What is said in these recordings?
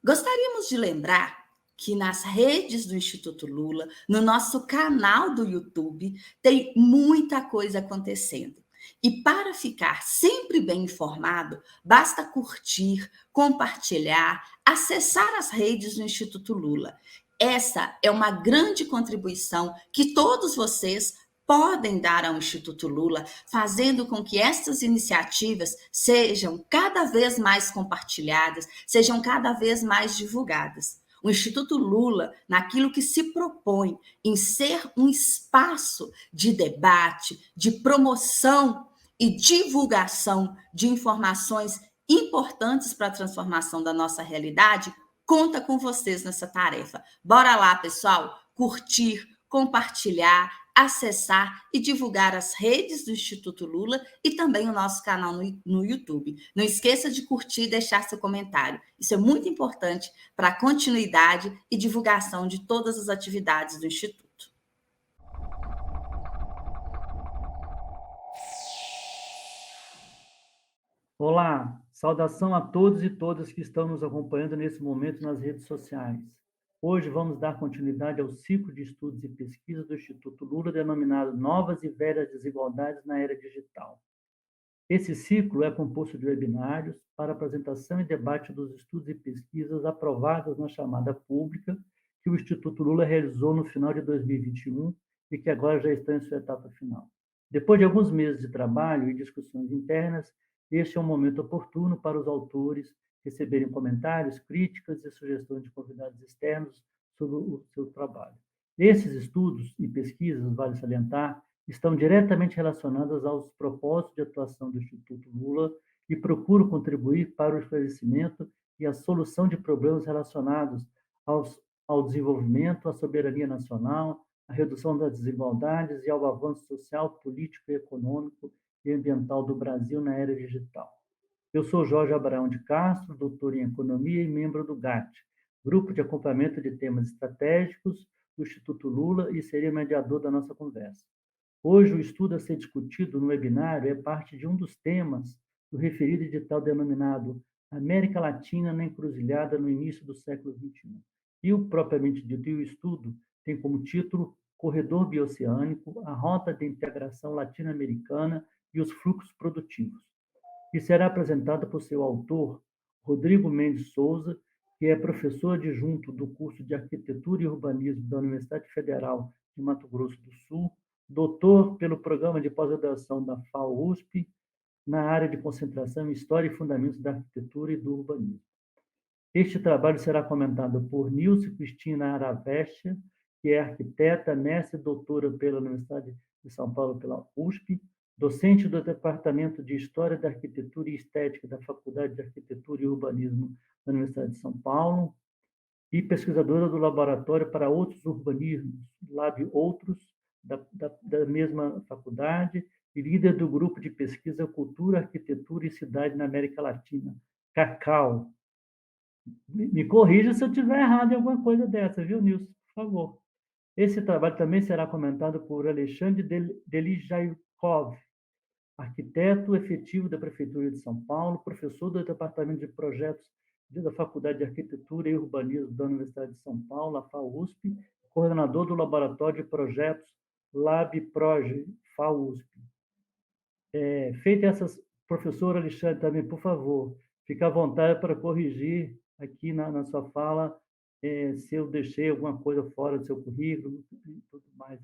Gostaríamos de lembrar que nas redes do Instituto Lula, no nosso canal do YouTube, tem muita coisa acontecendo. E para ficar sempre bem informado, basta curtir, compartilhar, acessar as redes do Instituto Lula. Essa é uma grande contribuição que todos vocês podem dar ao Instituto Lula, fazendo com que essas iniciativas sejam cada vez mais compartilhadas, sejam cada vez mais divulgadas. O Instituto Lula, naquilo que se propõe em ser um espaço de debate, de promoção e divulgação de informações importantes para a transformação da nossa realidade, conta com vocês nessa tarefa. Bora lá, pessoal, curtir, compartilhar, acessar e divulgar as redes do Instituto Lula e também o nosso canal no YouTube. Não esqueça de curtir e deixar seu comentário. Isso é muito importante para a continuidade e divulgação de todas as atividades do Instituto. Olá, saudação a todos e todas que estão nos acompanhando nesse momento nas redes sociais. Hoje vamos dar continuidade ao ciclo de estudos e pesquisas do Instituto Lula, denominado Novas e Velhas Desigualdades na Era Digital. Esse ciclo é composto de webinários para apresentação e debate dos estudos e pesquisas aprovados na chamada pública que o Instituto Lula realizou no final de 2021 e que agora já está em sua etapa final. Depois de alguns meses de trabalho e discussões internas, este é um momento oportuno para os autores receberem comentários, críticas e sugestões de convidados externos sobre o seu trabalho. Esses estudos e pesquisas, vale salientar, estão diretamente relacionadas aos propósitos de atuação do Instituto Lula e procuram contribuir para o esclarecimento e a solução de problemas relacionados ao desenvolvimento, à soberania nacional, à redução das desigualdades e ao avanço social, político, econômico e ambiental do Brasil na era digital. Eu sou Jorge Abraão de Castro, doutor em Economia e membro do GAT, Grupo de Acompanhamento de Temas Estratégicos do Instituto Lula, e serei mediador da nossa conversa. Hoje, o estudo a ser discutido no webinário é parte de um dos temas do referido edital denominado América Latina na Encruzilhada no Início do Século XXI. E o propriamente dito, e o estudo tem como título Corredor Bioceânico, a Rota de Integração Latino-Americana e os Fluxos Produtivos, e será apresentado por seu autor, Rodrigo Mendes Souza, que é professor adjunto do curso de Arquitetura e Urbanismo da Universidade Federal de Mato Grosso do Sul, doutor pelo Programa de Pós-Graduação da FAO-USP, na área de concentração em História e Fundamentos da Arquitetura e do Urbanismo. Este trabalho será comentado por Nilce Cristina Aravestia, que é arquiteta, mestre e doutora pela Universidade de São Paulo, pela USP, docente do Departamento de História da Arquitetura e Estética da Faculdade de Arquitetura e Urbanismo da Universidade de São Paulo, e pesquisadora do Laboratório para Outros Urbanismos, Lab Outros, da mesma faculdade, e líder do grupo de pesquisa Cultura, Arquitetura e Cidade na América Latina, CACAL. Me corrija se eu estiver errado em alguma coisa dessa, viu, Nilson? Por favor. Esse trabalho também será comentado por Alexandre Delijaikov, arquiteto efetivo da Prefeitura de São Paulo, professor do Departamento de Projetos da Faculdade de Arquitetura e Urbanismo da Universidade de São Paulo, a FAUSP, coordenador do Laboratório de Projetos LabProje, FAUSP. Feita essas, professor Alexandre, também, por favor, fique à vontade para corrigir aqui na sua fala se eu deixei alguma coisa fora do seu currículo e tudo mais.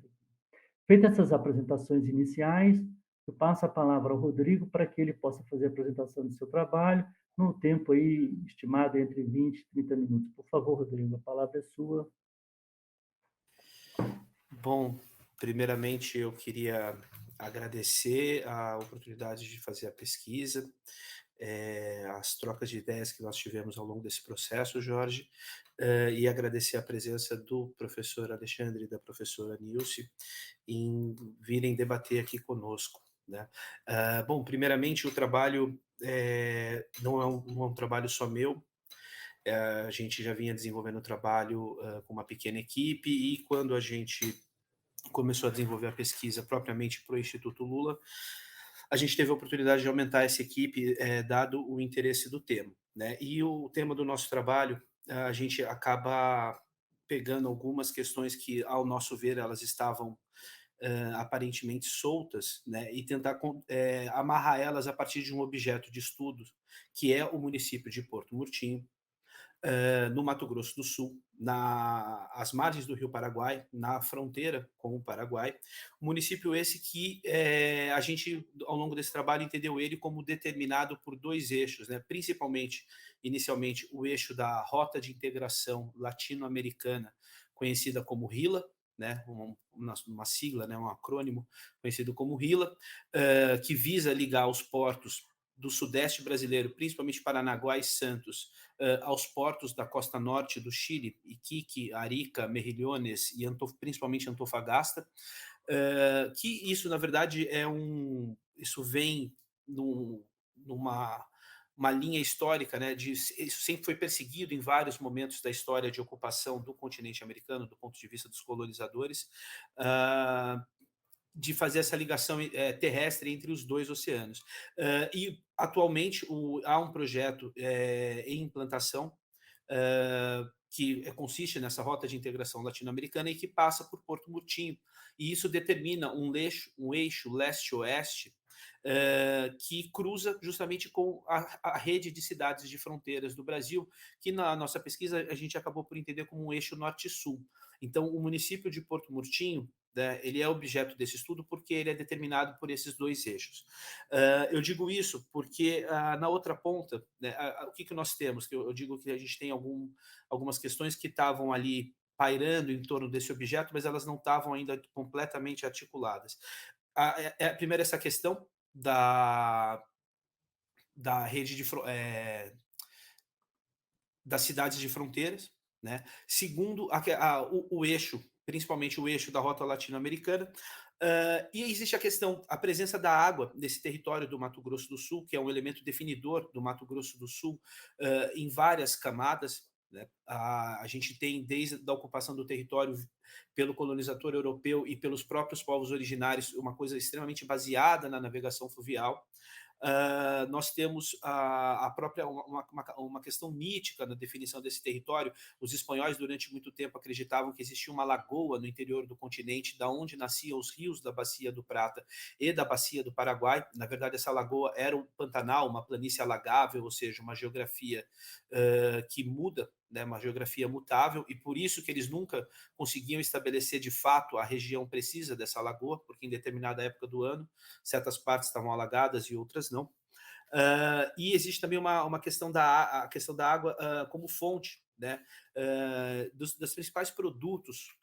Feitas essas apresentações iniciais, eu passo a palavra ao Rodrigo para que ele possa fazer a apresentação do seu trabalho no tempo aí estimado entre 20 e 30 minutos. Por favor, Rodrigo, a palavra é sua. Bom, primeiramente eu queria agradecer a oportunidade de fazer a pesquisa, as trocas de ideias que nós tivemos ao longo desse processo, Jorge, e agradecer a presença do professor Alexandre e da professora Nilce em virem debater aqui conosco, né? Bom, primeiramente o trabalho não é um trabalho só meu. A gente já vinha desenvolvendo o trabalho com uma pequena equipe, e quando a gente começou a desenvolver a pesquisa propriamente para o Instituto Lula, a gente teve a oportunidade de aumentar essa equipe, dado o interesse do tema, né? E o tema do nosso trabalho a gente acaba pegando algumas questões que, ao nosso ver, elas estavam aparentemente soltas, né, e tentar amarrar elas a partir de um objeto de estudo, que é o município de Porto Murtinho, no Mato Grosso do Sul, às margens do Rio Paraguai, na fronteira com o Paraguai. Um município esse que a gente, ao longo desse trabalho, entendeu ele como determinado por dois eixos, né? Principalmente, inicialmente, o eixo da Rota de Integração Latino-Americana, conhecida como RILA, né? Uma sigla, né? Um acrônimo conhecido como RILA, que visa ligar os portos do sudeste brasileiro, principalmente Paranaguá e Santos, aos portos da costa norte do Chile, Iquique, Arica, Mejillones e principalmente Antofagasta, que isso, na verdade, isso vem numa uma linha histórica, né, isso sempre foi perseguido em vários momentos da história de ocupação do continente americano, do ponto de vista dos colonizadores, de fazer essa ligação terrestre entre os dois oceanos. E, atualmente, há um projeto em implantação que consiste nessa rota de integração latino-americana e que passa por Porto Murtinho. E isso determina um eixo leste-oeste que cruza justamente com a rede de cidades de fronteiras do Brasil, que na nossa pesquisa a gente acabou por entender como um eixo norte-sul. Então, o município de Porto Murtinho, né, ele é objeto desse estudo porque ele é determinado por esses dois eixos. Eu digo isso porque na outra ponta, né, o que nós temos? Que eu digo que a gente tem algumas questões que estavam ali pairando em torno desse objeto, mas elas não estavam ainda completamente articuladas. Primeiro, essa questão da rede das cidades de fronteiras, né? Segundo, o eixo, principalmente o eixo da rota latino-americana, e existe a presença da água nesse território do Mato Grosso do Sul, que é um elemento definidor do Mato Grosso do Sul, em várias camadas, né? A gente tem, desde a ocupação do território pelo colonizador europeu e pelos próprios povos originários, uma coisa extremamente baseada na navegação fluvial. Nós temos a própria uma questão mítica na definição desse território. Os espanhóis, durante muito tempo, acreditavam que existia uma lagoa no interior do continente, da onde nasciam os rios da Bacia do Prata e da Bacia do Paraguai. Na verdade, essa lagoa era um Pantanal, uma planície alagável, ou seja, uma geografia que muda, né, uma geografia mutável, e por isso que eles nunca conseguiam estabelecer de fato a região precisa dessa lagoa, porque em determinada época do ano certas partes estavam alagadas e outras não. E existe também uma questão a questão da água como fonte, né, dos principais produtos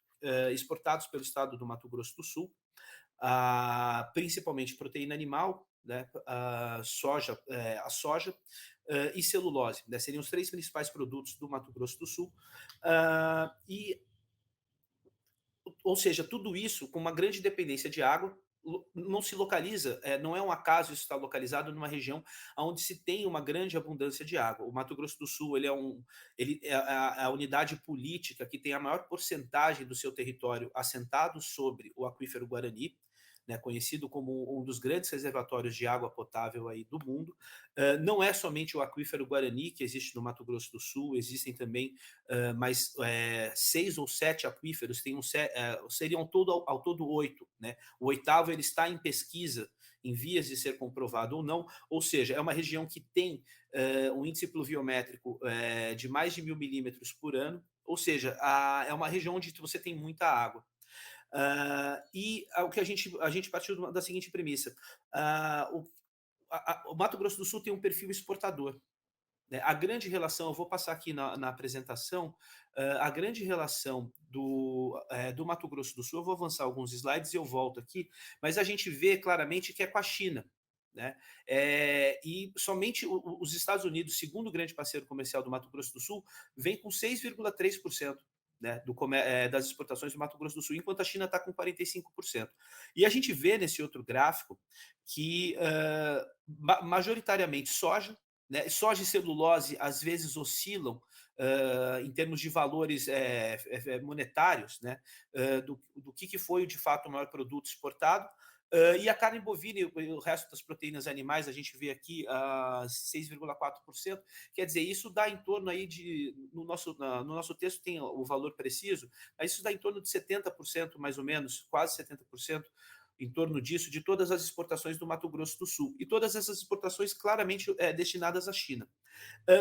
exportados pelo estado do Mato Grosso do Sul, principalmente proteína animal, né, a soja e celulose, né, seriam os três principais produtos do Mato Grosso do Sul. Ou seja, tudo isso com uma grande dependência de água, não se localiza, não é um acaso isso estar localizado numa região onde se tem uma grande abundância de água. O Mato Grosso do Sul ele é a unidade política que tem a maior porcentagem do seu território assentado sobre o aquífero Guarani, né, conhecido como um dos grandes reservatórios de água potável aí do mundo. Não é somente o aquífero Guarani que existe no Mato Grosso do Sul, existem também mais 6 ou 7 aquíferos, seriam ao todo 8. Né? O oitavo ele está em pesquisa, em vias de ser comprovado ou não, ou seja, é uma região que tem um índice pluviométrico de mais de 1.000 milímetros por ano, ou seja, é uma região onde você tem muita água. E o que a gente partiu da seguinte premissa: o Mato Grosso do Sul tem um perfil exportador. Né? A grande relação, eu vou passar aqui na apresentação, a grande relação do Mato Grosso do Sul, eu vou avançar alguns slides e eu volto aqui, mas a gente vê claramente que é com a China. Né? E somente os Estados Unidos, segundo grande parceiro comercial do Mato Grosso do Sul, vem com 6,3%. Né, das exportações do Mato Grosso do Sul, enquanto a China está com 45%. E a gente vê nesse outro gráfico que majoritariamente soja, né, soja e celulose às vezes oscilam em termos de valores monetários, né, do que foi de fato o maior produto exportado. E a carne bovina e o resto das proteínas animais, a gente vê aqui 6,4%. Quer dizer, isso dá em torno aí de, no nosso texto tem o valor preciso, mas isso dá em torno de 70%, mais ou menos, quase 70%, em torno disso, de todas as exportações do Mato Grosso do Sul. E todas essas exportações claramente destinadas à China.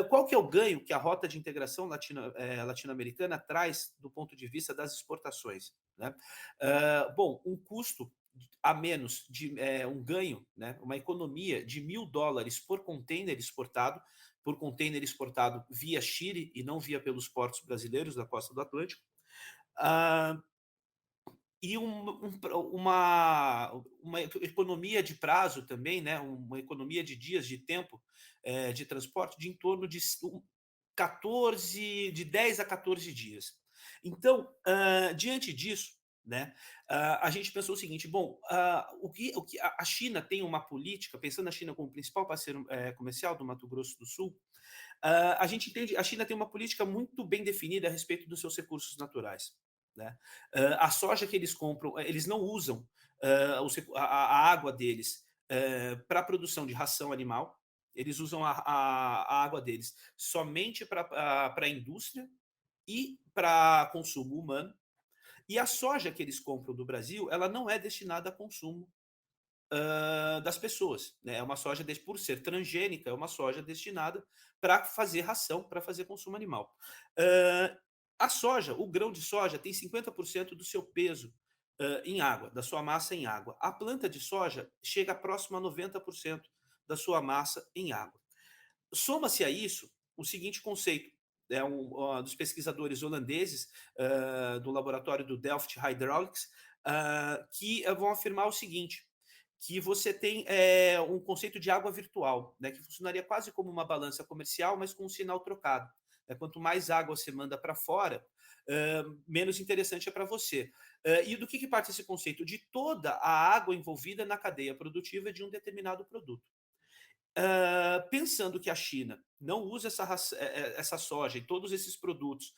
Qual que é o ganho que a rota de integração latino-americana traz do ponto de vista das exportações? Né? Bom, um custo a menos, um ganho, né? Uma economia de $1.000 por container exportado via Chile e não via pelos portos brasileiros da costa do Atlântico. E uma economia de prazo também, né? Uma economia de dias de tempo de transporte de em torno de 10 a 14 dias. Então, diante disso, né, a gente pensou o seguinte: bom, o que a China tem uma política, pensando na China como principal parceiro comercial do Mato Grosso do Sul, a gente entende, a China tem uma política muito bem definida a respeito dos seus recursos naturais. Né? A soja que eles compram, eles não usam a água deles para a produção de ração animal, eles usam a água deles somente para a indústria e para consumo humano. E a soja que eles compram do Brasil, ela não é destinada a consumo das pessoas. Né? É uma soja, por ser transgênica, é uma soja destinada para fazer ração, para fazer consumo animal. A soja, o grão de soja, tem 50% do seu peso em água, da sua massa em água. A planta de soja chega próximo a 90% da sua massa em água. Soma-se a isso o seguinte conceito: dos pesquisadores holandeses do laboratório do Delft Hydraulics, que vão afirmar o seguinte, que você tem um conceito de água virtual, né, que funcionaria quase como uma balança comercial, mas com um sinal trocado. Quanto mais água você manda para fora, menos interessante é para você. E do que parte esse conceito? De toda a água envolvida na cadeia produtiva de um determinado produto. Pensando que a China não usa essa soja e todos esses produtos,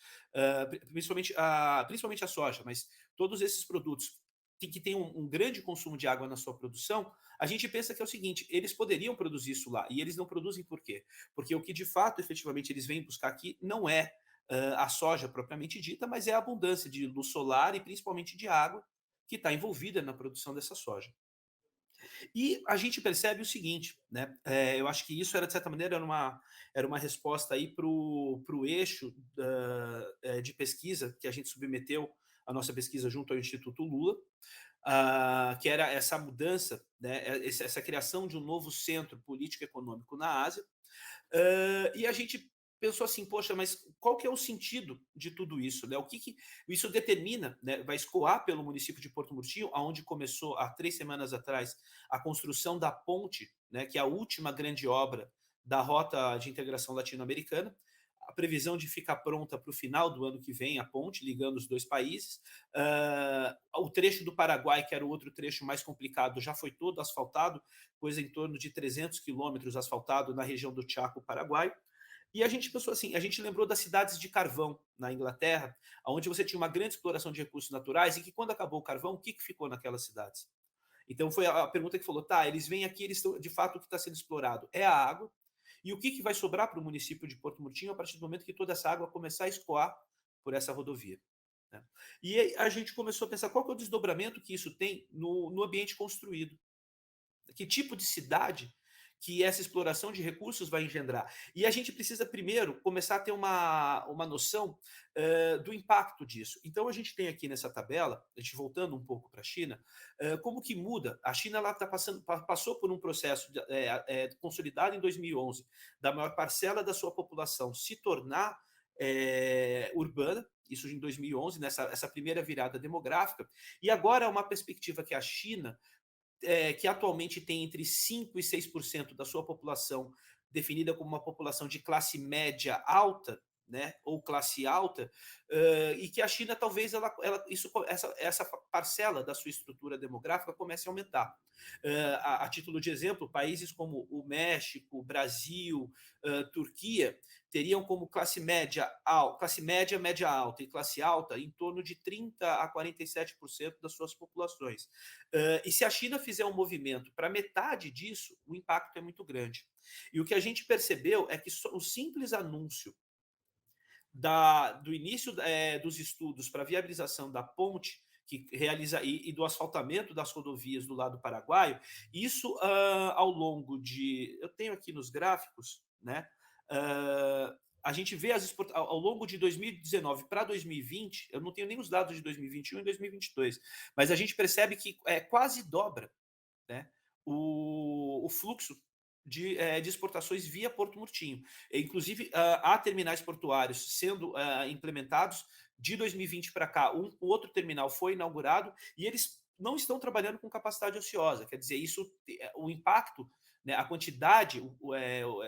principalmente a soja, mas todos esses produtos que têm um grande consumo de água na sua produção, a gente pensa que é o seguinte: eles poderiam produzir isso lá, e eles não produzem por quê? Porque o que de fato, efetivamente, eles vêm buscar aqui não é a soja propriamente dita, mas é a abundância de luz solar e principalmente de água que está envolvida na produção dessa soja. E a gente percebe o seguinte, né? Eu acho que isso era, de certa maneira, era uma resposta aí para o eixo de pesquisa que a gente submeteu a nossa pesquisa junto ao Instituto Lula, que era essa mudança, né? Essa criação de um novo centro político-econômico na Ásia. E a gente pensou assim: poxa, mas qual que é o sentido de tudo isso? Né? O que isso determina? Né? Vai escoar pelo município de Porto Murtinho, onde começou há 3 semanas atrás a construção da ponte, né, que é a última grande obra da rota de integração latino-americana. A previsão de ficar pronta para o final do ano que vem, a ponte ligando os dois países. O trecho do Paraguai, que era o outro trecho mais complicado, já foi todo asfaltado, coisa em torno de 300 quilômetros asfaltado na região do Chaco, Paraguai. E a gente pensou assim, a gente lembrou das cidades de carvão na Inglaterra, onde você tinha uma grande exploração de recursos naturais e que quando acabou o carvão, o que ficou naquelas cidades? Então foi a pergunta que falou: tá, eles vêm aqui, eles estão, de fato, o que está sendo explorado é a água, e o que vai sobrar para o município de Porto Murtinho a partir do momento que toda essa água começar a escoar por essa rodovia. Né? E aí a gente começou a pensar qual que é o desdobramento que isso tem no ambiente construído. Que tipo de cidade que essa exploração de recursos vai engendrar? E a gente precisa primeiro começar a ter uma noção do impacto disso. Então a gente tem aqui nessa tabela, a gente voltando um pouco para a China, como que muda. A China passou por um processo consolidado em 2011, da maior parcela da sua população se tornar urbana, isso em 2011, essa primeira virada demográfica, e agora é uma perspectiva que a China, que atualmente tem entre 5% e 6% da sua população definida como uma população de classe média alta, né, ou classe alta, e que a China talvez essa parcela da sua estrutura demográfica comece a aumentar. A título de exemplo, países como o México, Brasil, Turquia teriam como classe média, média alta e classe alta em torno de 30 a 47% das suas populações. E se a China fizer um movimento para metade disso, o impacto é muito grande. E o que a gente percebeu é que o simples anúncio do início dos estudos para viabilização da ponte que realiza e do asfaltamento das rodovias do lado paraguaio, isso ao longo de, eu tenho aqui nos gráficos, né? A gente vê ao longo de 2019 para 2020, eu não tenho nem os dados de 2021 e 2022, mas a gente percebe que quase dobra, né, o fluxo de exportações via Porto Murtinho. Inclusive, há terminais portuários sendo implementados de 2020 para cá. O outro terminal foi inaugurado e eles não estão trabalhando com capacidade ociosa. Quer dizer, isso, o impacto, né, a quantidade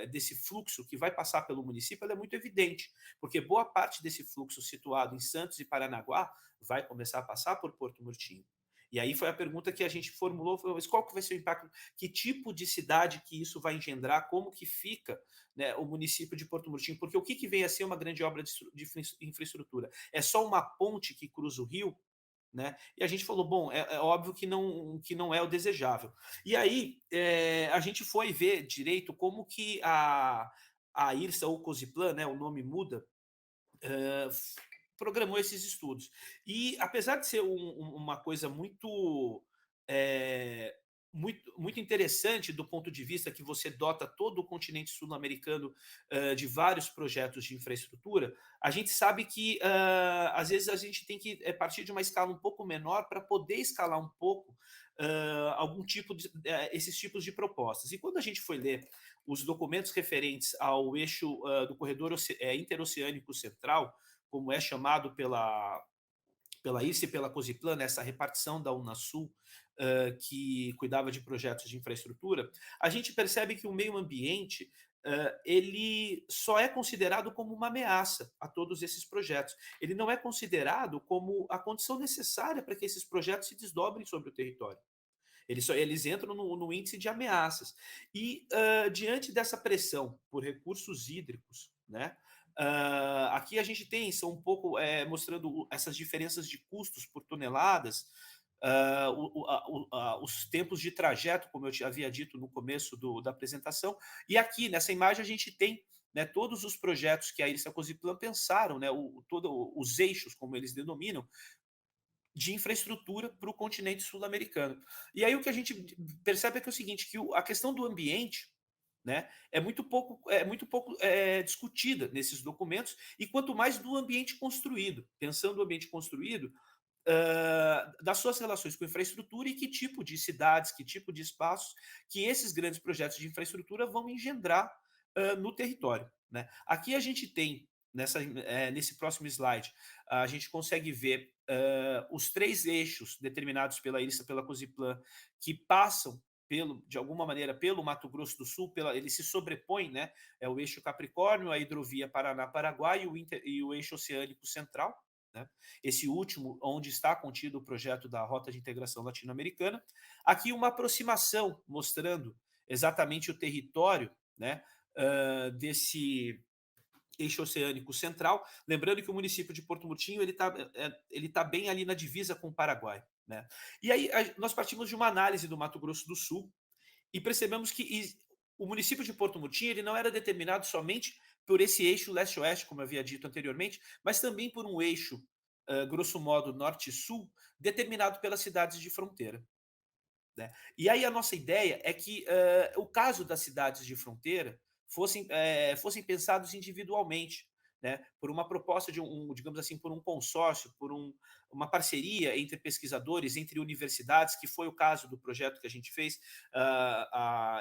desse fluxo que vai passar pelo município ela é muito evidente, porque boa parte desse fluxo situado em Santos e Paranaguá vai começar a passar por Porto Murtinho. E aí foi a pergunta que a gente formulou, mas qual que vai ser o impacto, que tipo de cidade que isso vai engendrar, como que fica, né, o município de Porto Murtinho, porque o que vem a ser uma grande obra de infraestrutura? É só uma ponte que cruza o rio? Né? E a gente falou, bom, é óbvio que não é o desejável. E aí a gente foi ver direito como que a IRSA ou COSIPLAN, né, o nome muda, programou esses estudos. E apesar de ser uma coisa muito interessante do ponto de vista que você dota todo o continente sul-americano de vários projetos de infraestrutura, a gente sabe que às vezes a gente tem que partir de uma escala um pouco menor para poder escalar um pouco algum tipo de esses tipos de propostas. E quando a gente foi ler os documentos referentes ao eixo do corredor interoceânico central, como é chamado pela IRSA e pela COSIPLAN, essa repartição da Unasul, que cuidava de projetos de infraestrutura, a gente percebe que o meio ambiente ele só é considerado como uma ameaça a todos esses projetos. Ele não é considerado como a condição necessária para que esses projetos se desdobrem sobre o território. Eles entram no índice de ameaças. E, diante dessa pressão por recursos hídricos, né, aqui a gente tem, são um pouco mostrando essas diferenças de custos por toneladas, os tempos de trajeto, como eu te havia dito no começo da apresentação, e aqui nessa imagem a gente tem, né, todos os projetos que a IRSA Cosiplan pensaram, né, todos os eixos, como eles denominam, de infraestrutura para o continente sul-americano. E aí o que a gente percebe é que é o seguinte, que a questão do ambiente, né, é muito pouco discutida nesses documentos, e quanto mais do ambiente construído, pensando no ambiente construído, das suas relações com infraestrutura e que tipo de cidades, que tipo de espaços que esses grandes projetos de infraestrutura vão engendrar no território. Né? Aqui a gente tem, nesse próximo slide, a gente consegue ver os 3 eixos determinados pela IRSA, pela COSIPLAN, que passam de alguma maneira, pelo Mato Grosso do Sul, ele se sobrepõe, né? É o eixo Capricórnio, a hidrovia Paraná-Paraguai e o eixo oceânico central. Né? Esse último, onde está contido o projeto da Rota de Integração Latino-Americana. Aqui uma aproximação, mostrando exatamente o território, né, desse eixo oceânico central. Lembrando que o município de Porto Murtinho ele tá bem ali na divisa com o Paraguai. Né? E aí nós partimos de uma análise do Mato Grosso do Sul e percebemos que o município de Porto Murtinho ele não era determinado somente por esse eixo leste-oeste, como eu havia dito anteriormente, mas também por um eixo, grosso modo, norte-sul, determinado pelas cidades de fronteira. Né? E aí a nossa ideia é que o caso das cidades de fronteira fossem pensados individualmente, né, por uma proposta de digamos assim, por um consórcio, por uma parceria entre pesquisadores, entre universidades, que foi o caso do projeto que a gente fez,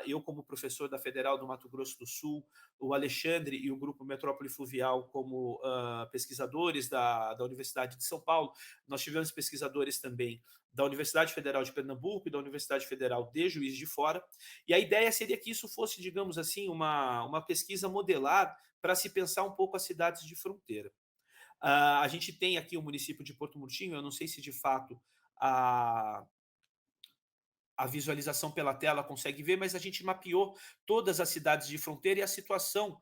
eu como professor da Federal do Mato Grosso do Sul, o Alexandre e o Grupo Metrópole Fluvial como pesquisadores da Universidade de São Paulo. Nós tivemos pesquisadores também da Universidade Federal de Pernambuco e da Universidade Federal de Juiz de Fora, e a ideia seria que isso fosse, digamos assim, uma pesquisa modelar para se pensar um pouco as cidades de fronteira. A gente tem aqui o município de Porto Murtinho, eu não sei se de fato a visualização pela tela consegue ver, mas a gente mapeou todas as cidades de fronteira e a situação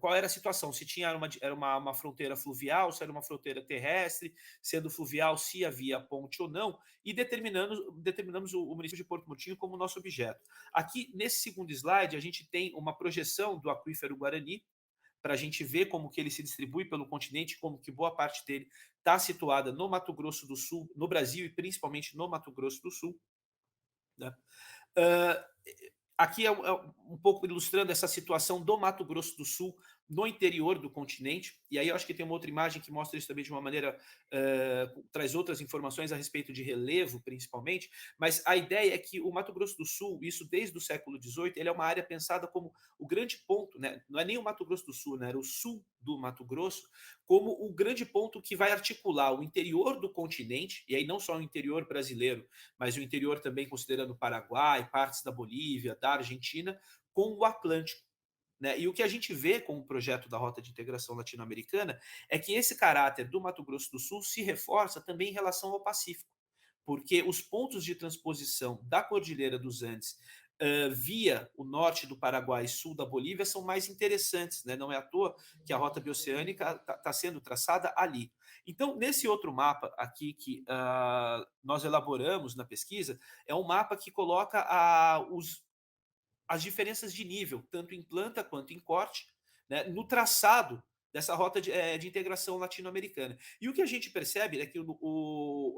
qual era a situação, se tinha era uma fronteira fluvial, se era uma fronteira terrestre, sendo fluvial, se havia ponte ou não, e determinamos o município de Porto Murtinho como nosso objeto. Aqui, nesse segundo slide, a gente tem uma projeção do aquífero Guarani, para a gente ver como que ele se distribui pelo continente, como que boa parte dele está situada no Mato Grosso do Sul, no Brasil e principalmente no Mato Grosso do Sul, né? Uh, aqui é um pouco ilustrando essa situação do Mato Grosso do Sul no interior do continente, e aí eu acho que tem uma outra imagem que mostra isso também de uma maneira, traz outras informações a respeito de relevo, principalmente, mas a ideia é que o Mato Grosso do Sul, isso desde o século XVIII, ele é uma área pensada como o grande ponto, né? Não é nem o Mato Grosso do Sul, né? Era o sul do Mato Grosso, como o grande ponto que vai articular o interior do continente, e aí não só o interior brasileiro, mas o interior também considerando o Paraguai, partes da Bolívia, da Argentina, com o Atlântico. Né? E o que a gente vê com o projeto da Rota de Integração Latino-Americana é que esse caráter do Mato Grosso do Sul se reforça também em relação ao Pacífico, porque os pontos de transposição da Cordilheira dos Andes via o norte do Paraguai e sul da Bolívia são mais interessantes, né? Não é à toa que a rota bioceânica está sendo traçada ali. Então, nesse outro mapa aqui que nós elaboramos na pesquisa, é um mapa que coloca as diferenças de nível, tanto em planta quanto em corte, né, no traçado dessa rota de integração latino-americana. E o que a gente percebe é que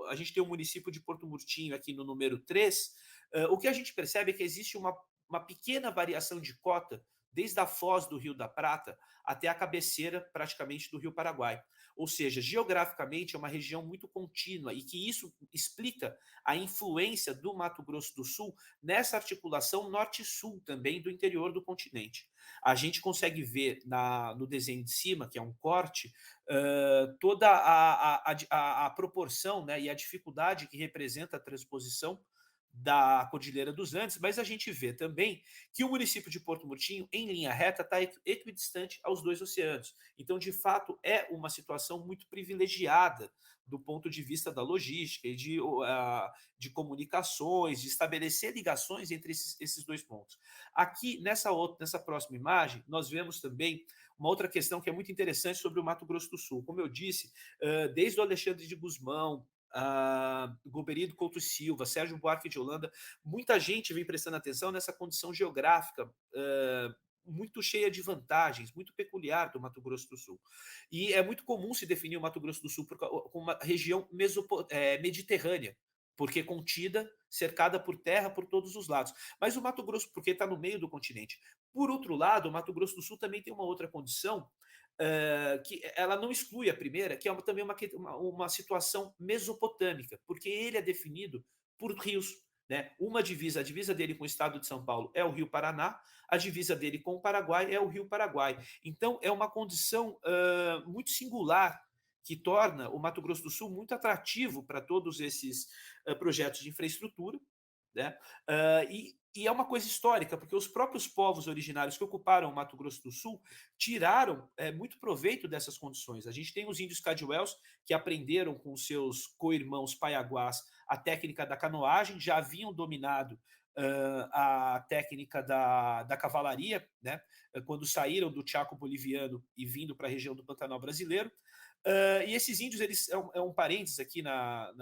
a gente tem o município de Porto Murtinho aqui no número 3, o que a gente percebe é que existe uma pequena variação de cota desde a foz do Rio da Prata até a cabeceira praticamente do Rio Paraguai. Ou seja, geograficamente é uma região muito contínua e que isso explica a influência do Mato Grosso do Sul nessa articulação norte-sul também do interior do continente. A gente consegue ver no desenho de cima, que é um corte, toda a proporção, né, e a dificuldade que representa a transposição da Cordilheira dos Andes, mas a gente vê também que o município de Porto Murtinho, em linha reta, está equidistante aos dois oceanos. Então, de fato, é uma situação muito privilegiada do ponto de vista da logística e de comunicações, de estabelecer ligações entre esses dois pontos. Aqui, nessa próxima imagem, nós vemos também uma outra questão que é muito interessante sobre o Mato Grosso do Sul. Como eu disse, desde o Alexandre de Gusmão, Goberido Couto Silva, Sérgio Buarque de Holanda, muita gente vem prestando atenção nessa condição geográfica muito cheia de vantagens, muito peculiar do Mato Grosso do Sul. E é muito comum se definir o Mato Grosso do Sul como uma região mediterrânea, porque contida, cercada por terra por todos os lados. Mas o Mato Grosso, porque está no meio do continente. Por outro lado, o Mato Grosso do Sul também tem uma outra condição, que ela não exclui a primeira, que é também uma situação mesopotâmica, porque ele é definido por rios. Né? A divisa dele com o estado de São Paulo é o Rio Paraná, a divisa dele com o Paraguai é o Rio Paraguai. Então, é uma condição muito singular que torna o Mato Grosso do Sul muito atrativo para todos esses projetos de infraestrutura, né? E é uma coisa histórica, porque os próprios povos originários que ocuparam o Mato Grosso do Sul tiraram muito proveito dessas condições. A gente tem os índios Cadiuels, que aprenderam com seus co-irmãos paiaguás a técnica da canoagem, já haviam dominado a técnica da cavalaria, né? Quando saíram do Chaco boliviano e vindo para a região do Pantanal brasileiro. E esses índios, eles é um parênteses aqui na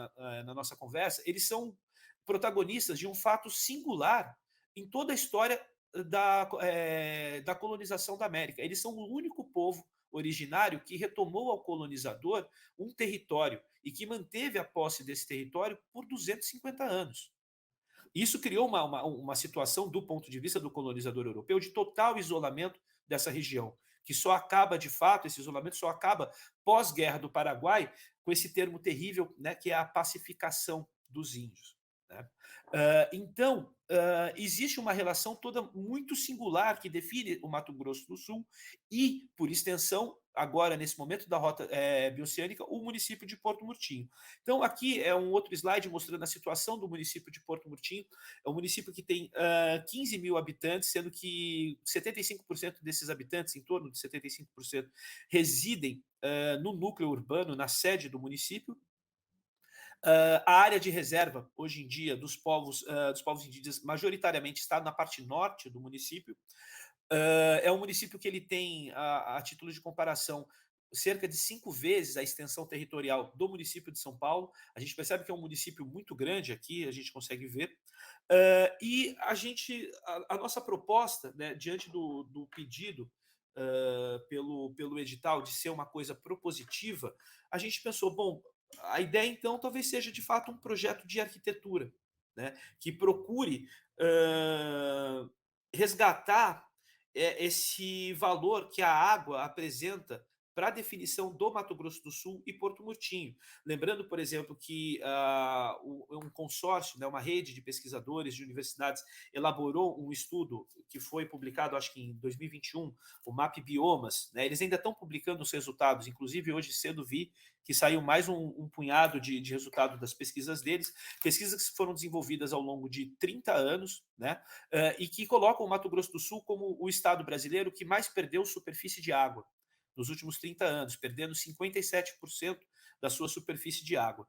nossa conversa, eles são protagonistas de um fato singular em toda a história da colonização da América. Eles são o único povo originário que retomou ao colonizador um território e que manteve a posse desse território por 250 anos. Isso criou uma situação, do ponto de vista do colonizador europeu, de total isolamento dessa região, que só acaba, de fato, esse isolamento só acaba pós-guerra do Paraguai, com esse termo terrível, né, que é a pacificação dos índios. Né? Então, existe uma relação toda muito singular que define o Mato Grosso do Sul e, por extensão, agora, nesse momento da rota bioceânica, o município de Porto Murtinho. Então, aqui é um outro slide mostrando a situação do município de Porto Murtinho. É um município que tem 15 mil habitantes, sendo que 75% desses habitantes, em torno de 75%, residem no núcleo urbano, na sede do município. A área de reserva, hoje em dia, dos povos indígenas, majoritariamente está na parte norte do município. É um município que ele tem, a título de comparação, cerca de 5 vezes a extensão territorial do município de São Paulo. A gente percebe que é um município muito grande aqui, a gente consegue ver. E a nossa proposta, né, diante do pedido pelo edital de ser uma coisa propositiva, a gente pensou, bom, a ideia então talvez seja de fato um projeto de arquitetura, né, que procure resgatar esse valor que a água apresenta para a definição do Mato Grosso do Sul e Porto Murtinho. Lembrando, por exemplo, que um consórcio, né, uma rede de pesquisadores de universidades, elaborou um estudo que foi publicado, acho que em 2021, o MAP Biomas. Né, eles ainda estão publicando os resultados, inclusive hoje cedo vi que saiu mais um punhado de resultado das pesquisas deles, pesquisas que foram desenvolvidas ao longo de 30 anos, né, e que colocam o Mato Grosso do Sul como o estado brasileiro que mais perdeu superfície de água nos últimos 30 anos, perdendo 57% da sua superfície de água.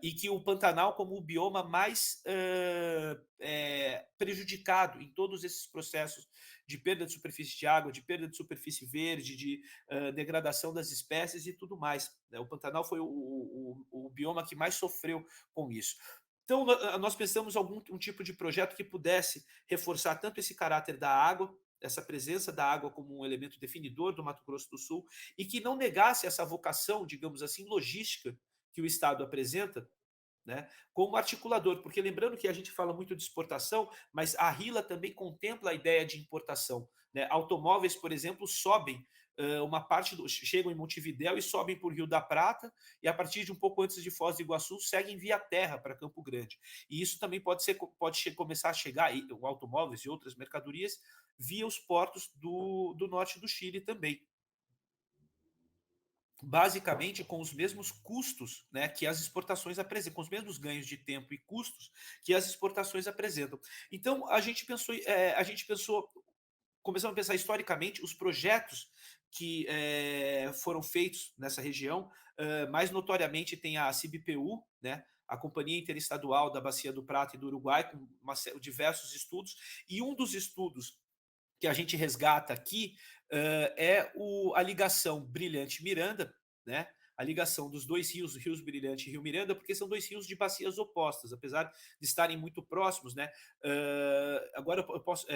E que o Pantanal como o bioma mais prejudicado em todos esses processos de perda de superfície de água, de perda de superfície verde, de degradação das espécies e tudo mais. Né? O Pantanal foi o bioma que mais sofreu com isso. Então, nós pensamos em um tipo de projeto que pudesse reforçar tanto esse caráter da água, essa presença da água como um elemento definidor do Mato Grosso do Sul, e que não negasse essa vocação, digamos assim, logística que o Estado apresenta, né, como articulador, porque lembrando que a gente fala muito de exportação, mas a RILA também contempla a ideia de importação. Né? Automóveis, por exemplo, sobem uma parte chegam em Montevidéu e sobem por Rio da Prata e a partir de um pouco antes de Foz do Iguaçu seguem via terra para Campo Grande. E isso também pode começar a chegar, automóveis e outras mercadorias, via os portos do norte do Chile também, basicamente com os mesmos custos, né, que as exportações apresentam, com os mesmos ganhos de tempo e custos que as exportações apresentam. Então a gente pensou, começamos a pensar historicamente os projetos que foram feitos nessa região. Mais notoriamente tem a CIBPU, né, a Companhia Interestadual da Bacia do Prata e do Uruguai, com diversos estudos, e um dos estudos que a gente resgata aqui a ligação Brilhante-Miranda, né? A ligação dos dois rios, o Rios Brilhante e Rio Miranda, porque são dois rios de bacias opostas, apesar de estarem muito próximos, né? Agora eu posso.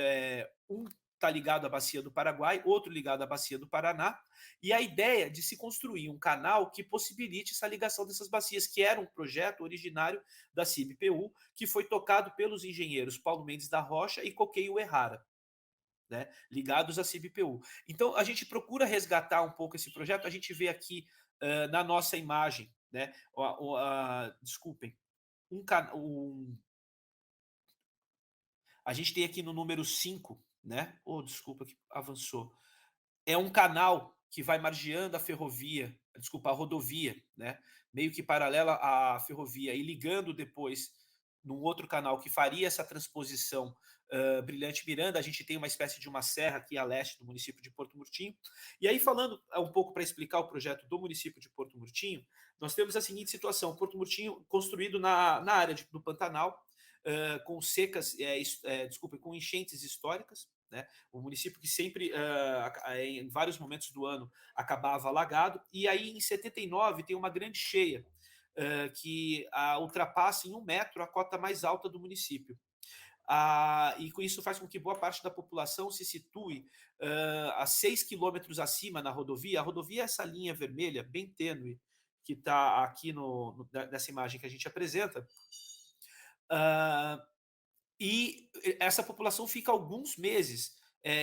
Um está ligado à bacia do Paraguai, outro ligado à bacia do Paraná, e a ideia de se construir um canal que possibilite essa ligação dessas bacias, que era um projeto originário da CIBPU, que foi tocado pelos engenheiros Paulo Mendes da Rocha e Coqueio Errara. Né, ligados à CIBPU. Então, a gente procura resgatar um pouco esse projeto. A gente vê aqui na nossa imagem, né, desculpem, a gente tem aqui no número 5, né? Oh, desculpa que avançou. É um canal que vai margeando a ferrovia, desculpa, a rodovia, né? Meio que paralela à ferrovia e ligando depois num outro canal que faria essa transposição Brilhante Miranda. A gente tem uma espécie de uma serra aqui a leste do município de Porto Murtinho. E aí, falando um pouco para explicar o projeto do município de Porto Murtinho, nós temos a seguinte situação: Porto Murtinho construído na área do Pantanal, com secas, com enchentes históricas, né? O município que sempre, em vários momentos do ano, acabava alagado. E aí, em 79, tem uma grande cheia que ultrapassa em 1 metro a cota mais alta do município. E com isso faz com que boa parte da população se situe a 6 quilômetros acima na rodovia. A rodovia é essa linha vermelha, bem tênue, que está aqui nessa imagem que a gente apresenta. E essa população fica alguns meses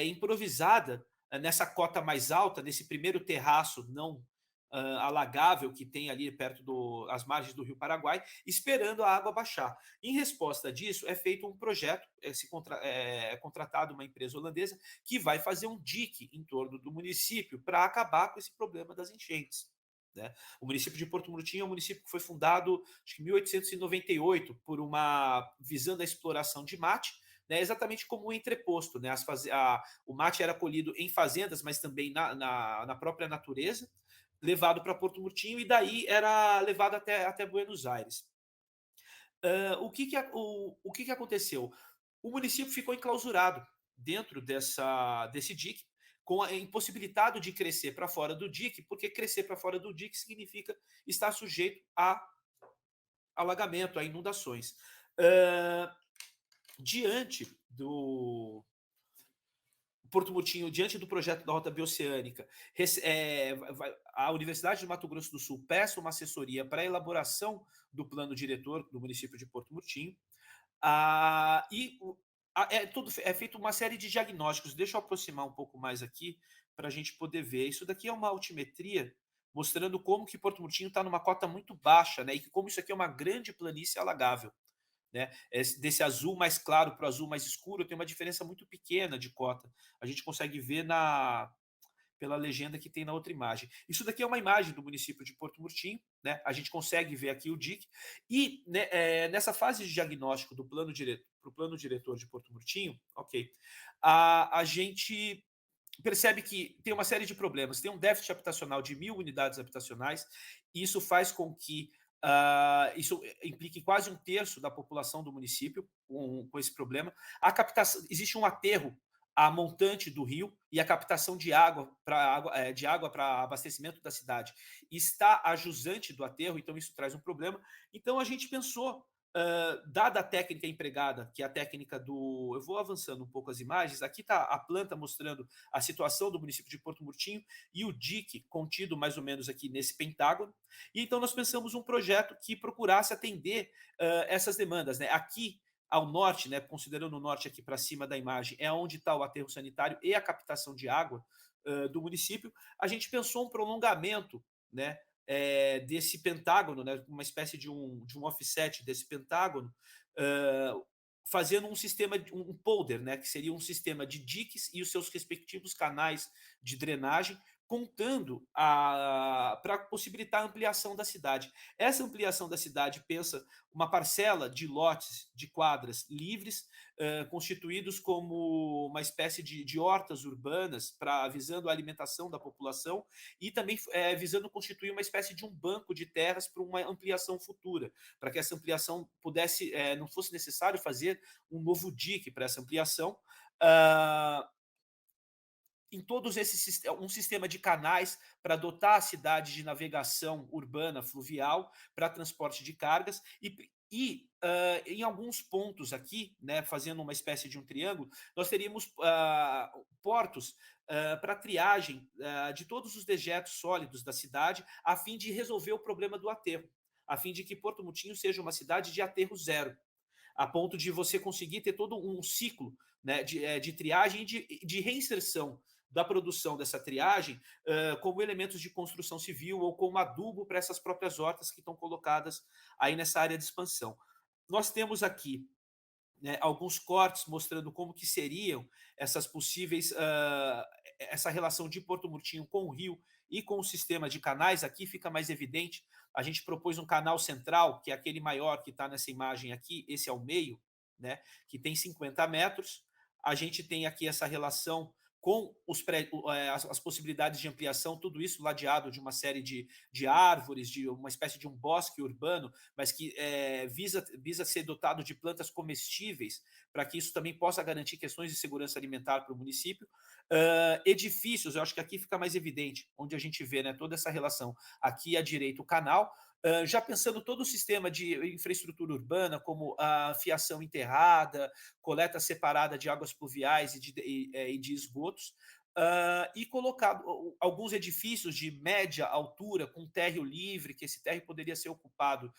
improvisada nessa cota mais alta, nesse primeiro terraço não alagável que tem ali perto das margens do Rio Paraguai, esperando a água baixar. Em resposta disso, é feito um projeto, é contratado uma empresa holandesa que vai fazer um dique em torno do município para acabar com esse problema das enchentes. Né? O município de Porto Murtinho é um município que foi fundado acho que em 1898 visando a exploração de mate, né, exatamente como um entreposto. Né? O mate era colhido em fazendas, mas também na própria natureza, levado para Porto Murtinho e daí era levado até Buenos Aires. O que aconteceu? O município ficou enclausurado dentro desse dique, impossibilitado de crescer para fora do dique, porque crescer para fora do dique significa estar sujeito a alagamento, a inundações. Diante do Porto Murtinho, diante do projeto da Rota Bioceânica, a Universidade do Mato Grosso do Sul peça uma assessoria para a elaboração do plano diretor do município de Porto Murtinho, é feita uma série de diagnósticos. Deixa eu aproximar um pouco mais aqui para a gente poder ver. Isso daqui é uma altimetria mostrando como que Porto Murtinho está numa cota muito baixa, né? E como isso aqui é uma grande planície alagável. Né? Desse azul mais claro para o azul mais escuro, tem uma diferença muito pequena de cota. A gente consegue ver pela legenda que tem na outra imagem. Isso daqui é uma imagem do município de Porto Murtinho, né? A gente consegue ver aqui o dique, e né, nessa fase de diagnóstico do plano diretor de Porto Murtinho, ok, a gente percebe que tem uma série de problemas. Tem um déficit habitacional de 1.000 unidades habitacionais, e isso faz com que isso implique quase 1/3 da população do município com esse problema. A captação, existe um aterro a montante do rio, e a captação de água para abastecimento da cidade está a jusante do aterro, então isso traz um problema. Então a gente pensou, dada a técnica empregada, que é a técnica do... Eu vou avançando um pouco as imagens. Aqui está a planta mostrando a situação do município de Porto Murtinho e o dique contido mais ou menos aqui nesse pentágono. E então nós pensamos um projeto que procurasse atender essas demandas, né? Aqui ao norte, né, considerando o norte aqui para cima da imagem, é onde está o aterro sanitário e a captação de água do município. A gente pensou um prolongamento, né, desse pentágono, né, uma espécie de um offset desse pentágono, fazendo um sistema, um polder, né, que seria um sistema de diques e os seus respectivos canais de drenagem, contando para possibilitar a ampliação da cidade. Essa ampliação da cidade pensa uma parcela de lotes de quadras livres, constituídos como uma espécie de hortas urbanas, visando a alimentação da população, e também visando constituir uma espécie de um banco de terras para uma ampliação futura, para que essa ampliação pudesse, não fosse necessário fazer um novo dique para essa ampliação. Em todos esses, um sistema de canais para dotar a cidade de navegação urbana fluvial para transporte de cargas, e em alguns pontos aqui, né, fazendo uma espécie de um triângulo, nós teríamos portos para triagem de todos os dejetos sólidos da cidade, a fim de resolver o problema do aterro, a fim de que Porto Murtinho seja uma cidade de aterro zero, a ponto de você conseguir ter todo um ciclo, né, de triagem e de reinserção da produção dessa triagem como elementos de construção civil ou como adubo para essas próprias hortas que estão colocadas aí nessa área de expansão. Nós temos aqui, né, alguns cortes mostrando como que seriam essas possíveis, essa relação de Porto Murtinho com o rio e com o sistema de canais. Aqui fica mais evidente. A gente propôs um canal central, que é aquele maior que está nessa imagem aqui, esse é o meio, né, que tem 50 metros. A gente tem aqui essa relação com as possibilidades de ampliação, tudo isso ladeado de uma série de árvores, de uma espécie de um bosque urbano, mas que visa ser dotado de plantas comestíveis, para que isso também possa garantir questões de segurança alimentar para o município. Edifícios, eu acho que aqui fica mais evidente, onde a gente vê, né, toda essa relação. Aqui à direita o canal, já pensando todo o sistema de infraestrutura urbana, como a fiação enterrada, coleta separada de águas pluviais e de esgotos, e colocado alguns edifícios de média altura, com térreo livre, que esse térreo poderia ser ocupado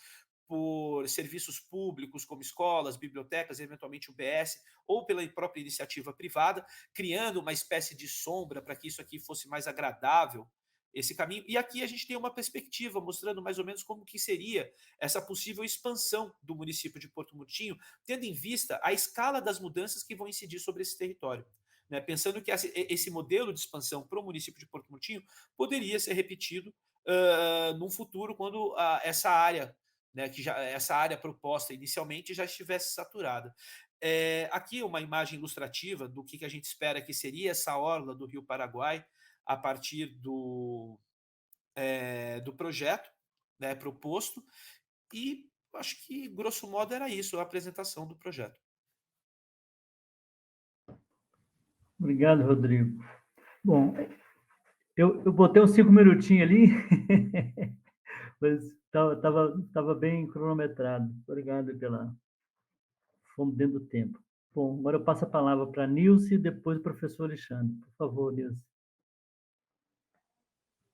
por serviços públicos, como escolas, bibliotecas, eventualmente UBS, ou pela própria iniciativa privada, criando uma espécie de sombra para que isso aqui fosse mais agradável, esse caminho. E aqui a gente tem uma perspectiva mostrando mais ou menos como que seria essa possível expansão do município de Porto Murtinho, tendo em vista a escala das mudanças que vão incidir sobre esse território. Né? Pensando que esse modelo de expansão para o município de Porto Murtinho poderia ser repetido num futuro, quando essa área, né, essa área proposta inicialmente já estivesse saturada. Aqui uma imagem ilustrativa do que a gente espera que seria essa orla do Rio Paraguai, a partir do projeto, né, proposto, e acho que, grosso modo, era isso, a apresentação do projeto. Obrigado, Rodrigo. Bom, eu botei uns 5 minutinhos ali, mas estava bem cronometrado. Obrigado pela... Fomos dentro do tempo. Bom, agora eu passo a palavra para a Nilce e depois o professor Alexandre. Por favor, Nilce.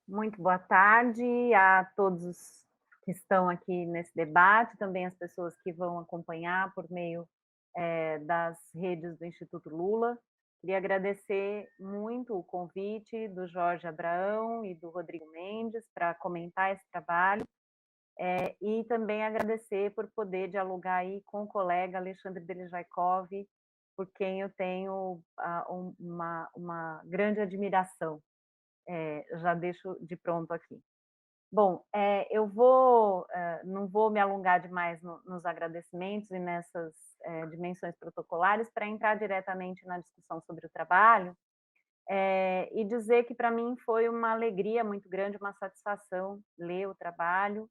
Muito boa tarde a todos que estão aqui nesse debate, também as pessoas que vão acompanhar por meio das redes do Instituto Lula. Queria agradecer muito o convite do Jorge Abraão e do Rodrigo Mendes para comentar esse trabalho, e também agradecer por poder dialogar aí com o colega Alexandre Belijaikov, por quem eu tenho uma grande admiração. Já deixo de pronto aqui. Bom, eu não vou me alongar demais nos agradecimentos e nessas dimensões protocolares para entrar diretamente na discussão sobre o trabalho e dizer que para mim foi uma alegria muito grande, uma satisfação ler o trabalho.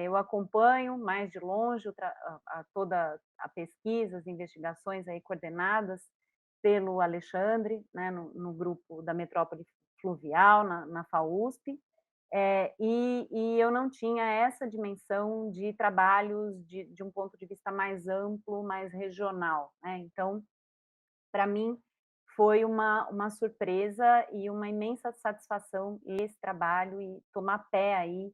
Eu acompanho mais de longe toda a pesquisa, as investigações aí coordenadas pelo Alexandre, né, no grupo da Metrópole Fluvial, na FAUSP, e eu não tinha essa dimensão de trabalhos de um ponto de vista mais amplo, mais regional, né? Então, para mim, foi uma surpresa e uma imensa satisfação esse trabalho e tomar pé aí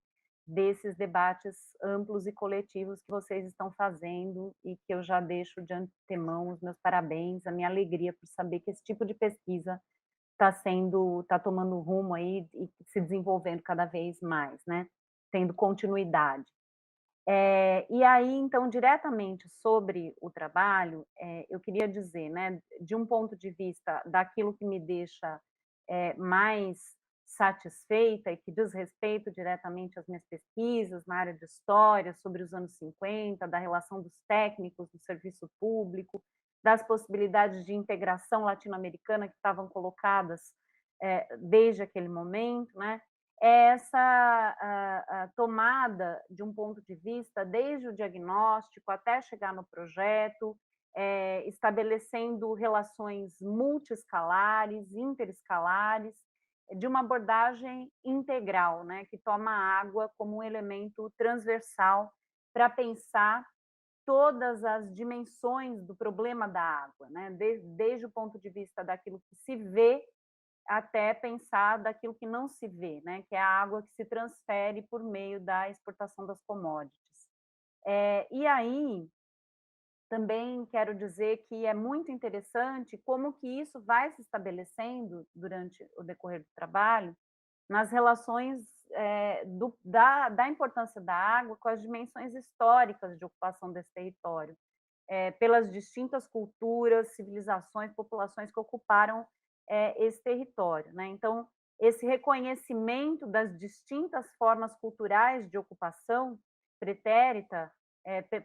desses debates amplos e coletivos que vocês estão fazendo e que eu já deixo de antemão os meus parabéns, a minha alegria por saber que esse tipo de pesquisa está tomando rumo aí e se desenvolvendo cada vez mais, né? Tendo continuidade. E aí, então, diretamente sobre o trabalho, eu queria dizer, né, de um ponto de vista daquilo que me deixa mais satisfeita e que diz respeito diretamente às minhas pesquisas na área de história, sobre os anos 50, da relação dos técnicos do serviço público, das possibilidades de integração latino-americana que estavam colocadas desde aquele momento, né? Essa a tomada de um ponto de vista, desde o diagnóstico até chegar no projeto, estabelecendo relações multiescalares, interescalares, de uma abordagem integral, né, que toma a água como um elemento transversal para pensar todas as dimensões do problema da água, né, desde o ponto de vista daquilo que se vê até pensar daquilo que não se vê, né, que é a água que se transfere por meio da exportação das commodities. E aí, também quero dizer que é muito interessante como que isso vai se estabelecendo durante o decorrer do trabalho nas relações da importância da água com as dimensões históricas de ocupação desse território, pelas distintas culturas, civilizações, populações que ocuparam esse território, né? Então, esse reconhecimento das distintas formas culturais de ocupação pretérita,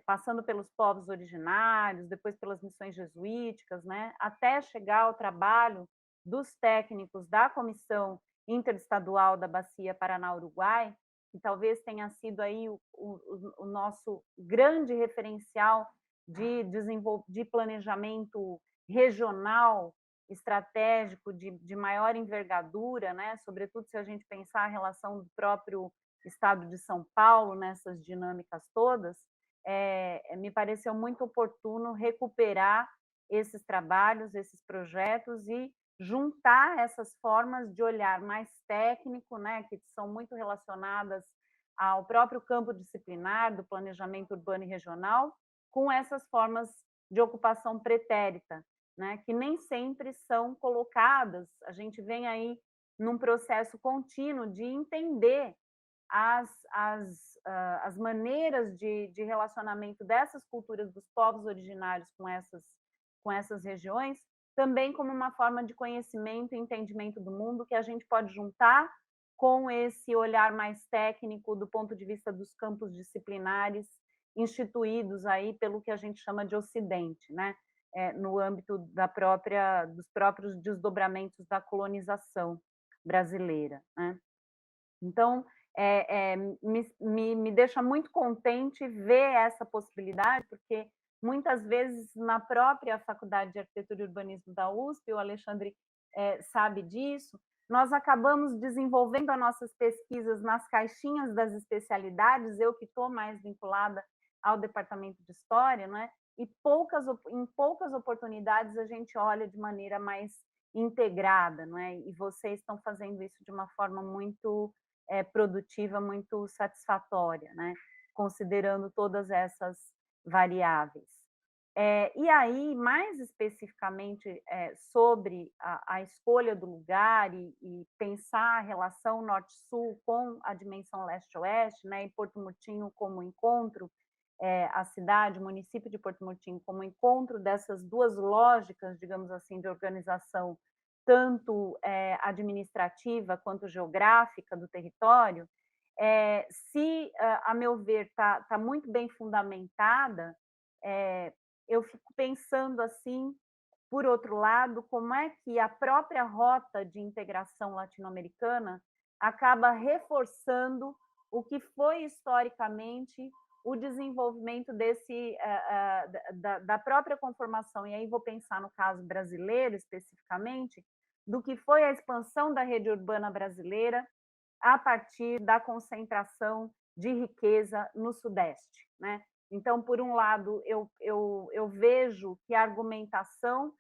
passando pelos povos originários, depois pelas missões jesuíticas, né? Até chegar ao trabalho dos técnicos da Comissão Interestadual da Bacia Paraná-Uruguai, que talvez tenha sido aí o nosso grande referencial de planejamento regional, estratégico, de maior envergadura, né? Sobretudo se a gente pensar a relação do próprio Estado de São Paulo nessas dinâmicas todas, me pareceu muito oportuno recuperar esses trabalhos, esses projetos e juntar essas formas de olhar mais técnico, né, que são muito relacionadas ao próprio campo disciplinar do planejamento urbano e regional, com essas formas de ocupação pretérita, né, que nem sempre são colocadas. A gente vem aí num processo contínuo de entender as maneiras de relacionamento dessas culturas dos povos originários com essas regiões, também como uma forma de conhecimento e entendimento do mundo que a gente pode juntar com esse olhar mais técnico do ponto de vista dos campos disciplinares instituídos aí pelo que a gente chama de Ocidente, né? No âmbito dos próprios desdobramentos da colonização brasileira, né? Então, me deixa muito contente ver essa possibilidade, porque muitas vezes na própria Faculdade de Arquitetura e Urbanismo da USP, o Alexandre sabe disso, nós acabamos desenvolvendo as nossas pesquisas nas caixinhas das especialidades, eu que estou mais vinculada ao departamento de História, né? E em poucas oportunidades a gente olha de maneira mais integrada, não é? E vocês estão fazendo isso de uma forma muito produtiva, muito satisfatória, né? Considerando todas essas variáveis. E aí, mais especificamente, sobre a escolha do lugar e pensar a relação norte-sul com a dimensão leste-oeste, né, e Porto Murtinho como encontro, a cidade, o município de Porto Murtinho como encontro dessas duas lógicas, digamos assim, de organização, tanto administrativa quanto geográfica do território, se, a meu ver, está muito bem fundamentada, eu fico pensando assim, por outro lado, como é que a própria rota de integração latino-americana acaba reforçando o que foi historicamente o desenvolvimento da própria conformação, e aí vou pensar no caso brasileiro especificamente, do que foi a expansão da rede urbana brasileira a partir da concentração de riqueza no Sudeste, né? Então, por um lado, eu vejo que a argumentação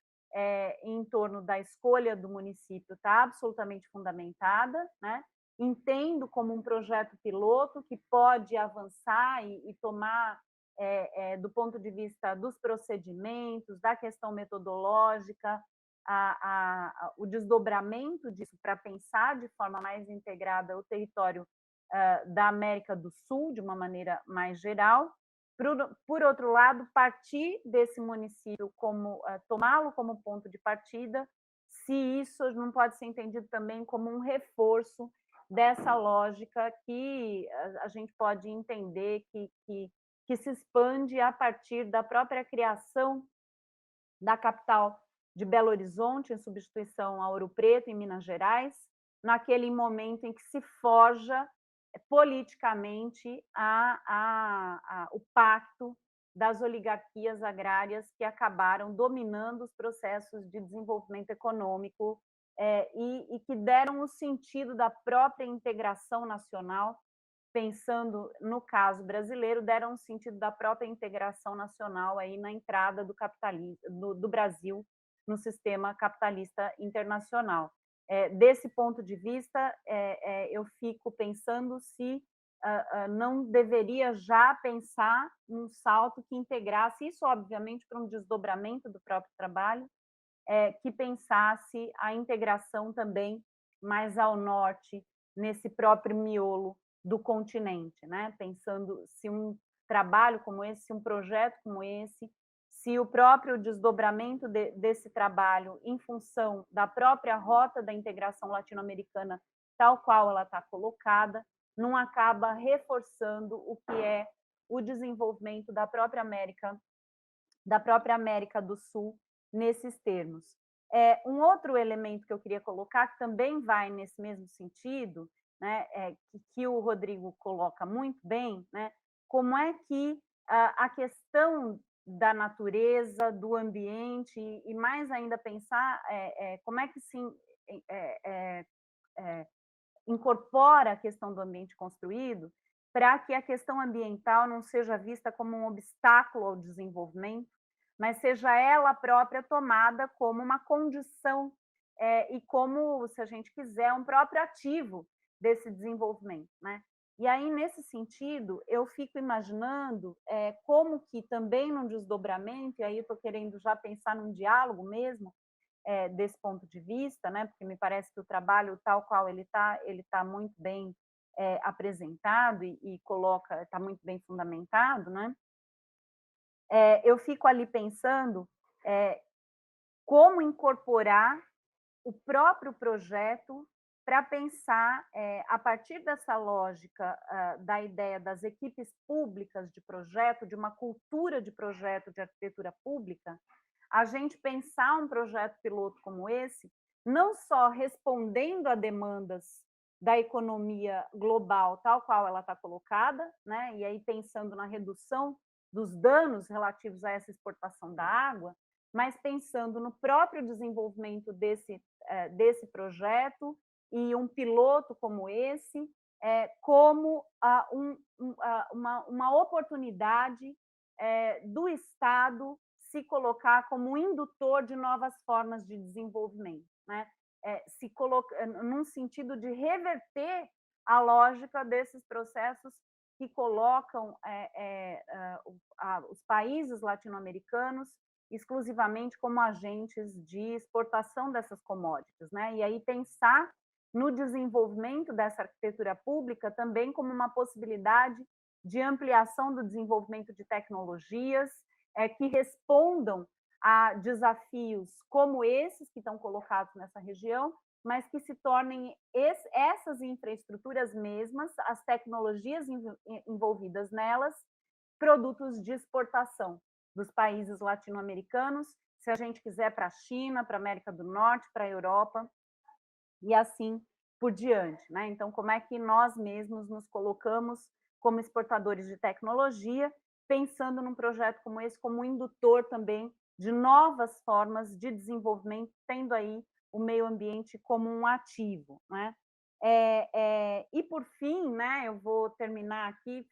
em torno da escolha do município está absolutamente fundamentada, né? Entendo como um projeto piloto que pode avançar e tomar, do ponto de vista dos procedimentos, da questão metodológica, o desdobramento disso para pensar de forma mais integrada o território da América do Sul, de uma maneira mais geral. Por outro lado, partir desse município, tomá-lo como ponto de partida, se isso não pode ser entendido também como um reforço dessa lógica que a gente pode entender que se expande a partir da própria criação da capital de Belo Horizonte, em substituição a Ouro Preto, em Minas Gerais, naquele momento em que se forja politicamente o pacto das oligarquias agrárias que acabaram dominando os processos de desenvolvimento econômico e que deram o sentido da própria integração nacional, pensando no caso brasileiro, deram um sentido da própria integração nacional aí na entrada do capitalismo do Brasil no sistema capitalista internacional. Desse ponto de vista, eu fico pensando se não deveria já pensar num salto que integrasse isso, obviamente, para um desdobramento do próprio trabalho, que pensasse a integração também mais ao norte, nesse próprio miolo do continente, né? Pensando se um trabalho como esse, se um projeto como esse, se o próprio desdobramento desse trabalho em função da própria rota da integração latino-americana, tal qual ela está colocada, não acaba reforçando o que é o desenvolvimento da própria América do Sul nesses termos. Um outro elemento que eu queria colocar, que também vai nesse mesmo sentido, né, que o Rodrigo coloca muito bem, né, como é que a questão da natureza, do ambiente, e mais ainda pensar como é que se incorpora a questão do ambiente construído para que a questão ambiental não seja vista como um obstáculo ao desenvolvimento, mas seja ela própria tomada como uma condição e como, se a gente quiser, um próprio ativo desse desenvolvimento, né? E aí, nesse sentido, eu fico imaginando como que também num desdobramento, e aí eu estou querendo já pensar num diálogo mesmo, desse ponto de vista, né? Porque me parece que o trabalho tal qual ele tá muito bem apresentado e está muito bem fundamentado, né? Eu fico ali pensando como incorporar o próprio projeto para pensar, a partir dessa lógica da ideia das equipes públicas de projeto, de uma cultura de projeto de arquitetura pública, a gente pensar um projeto piloto como esse, não só respondendo a demandas da economia global tal qual ela está colocada, né? E aí pensando na redução dos danos relativos a essa exportação da água, mas pensando no próprio desenvolvimento desse projeto e um piloto como esse, como uma oportunidade do Estado se colocar como indutor de novas formas de desenvolvimento, né? Se coloca num sentido de reverter a lógica desses processos que colocam os países latino-americanos exclusivamente como agentes de exportação dessas commodities, né? E aí pensar no desenvolvimento dessa arquitetura pública também como uma possibilidade de ampliação do desenvolvimento de tecnologias que respondam a desafios como esses que estão colocados nessa região, mas que se tornem essas infraestruturas mesmas, as tecnologias envolvidas nelas, produtos de exportação dos países latino-americanos, se a gente quiser para a China, para a América do Norte, para a Europa, e assim por diante, né? Então, como é que nós mesmos nos colocamos como exportadores de tecnologia, pensando num projeto como esse, como indutor também de novas formas de desenvolvimento, tendo aí o meio ambiente como um ativo, né? E por fim, né, eu vou terminar aqui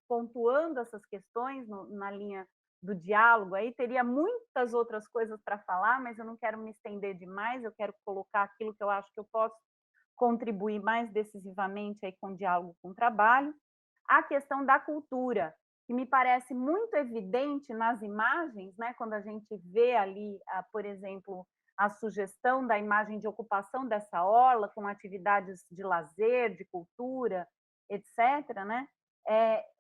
pontuando essas questões na linha do diálogo. Aí teria muitas outras coisas para falar, mas eu não quero me estender demais, eu quero colocar aquilo que eu acho que eu posso contribuir mais decisivamente aí com o diálogo, com o trabalho. A questão da cultura, que me parece muito evidente nas imagens, né, quando a gente vê ali, por exemplo, a sugestão da imagem de ocupação dessa orla com atividades de lazer, de cultura, etc., né?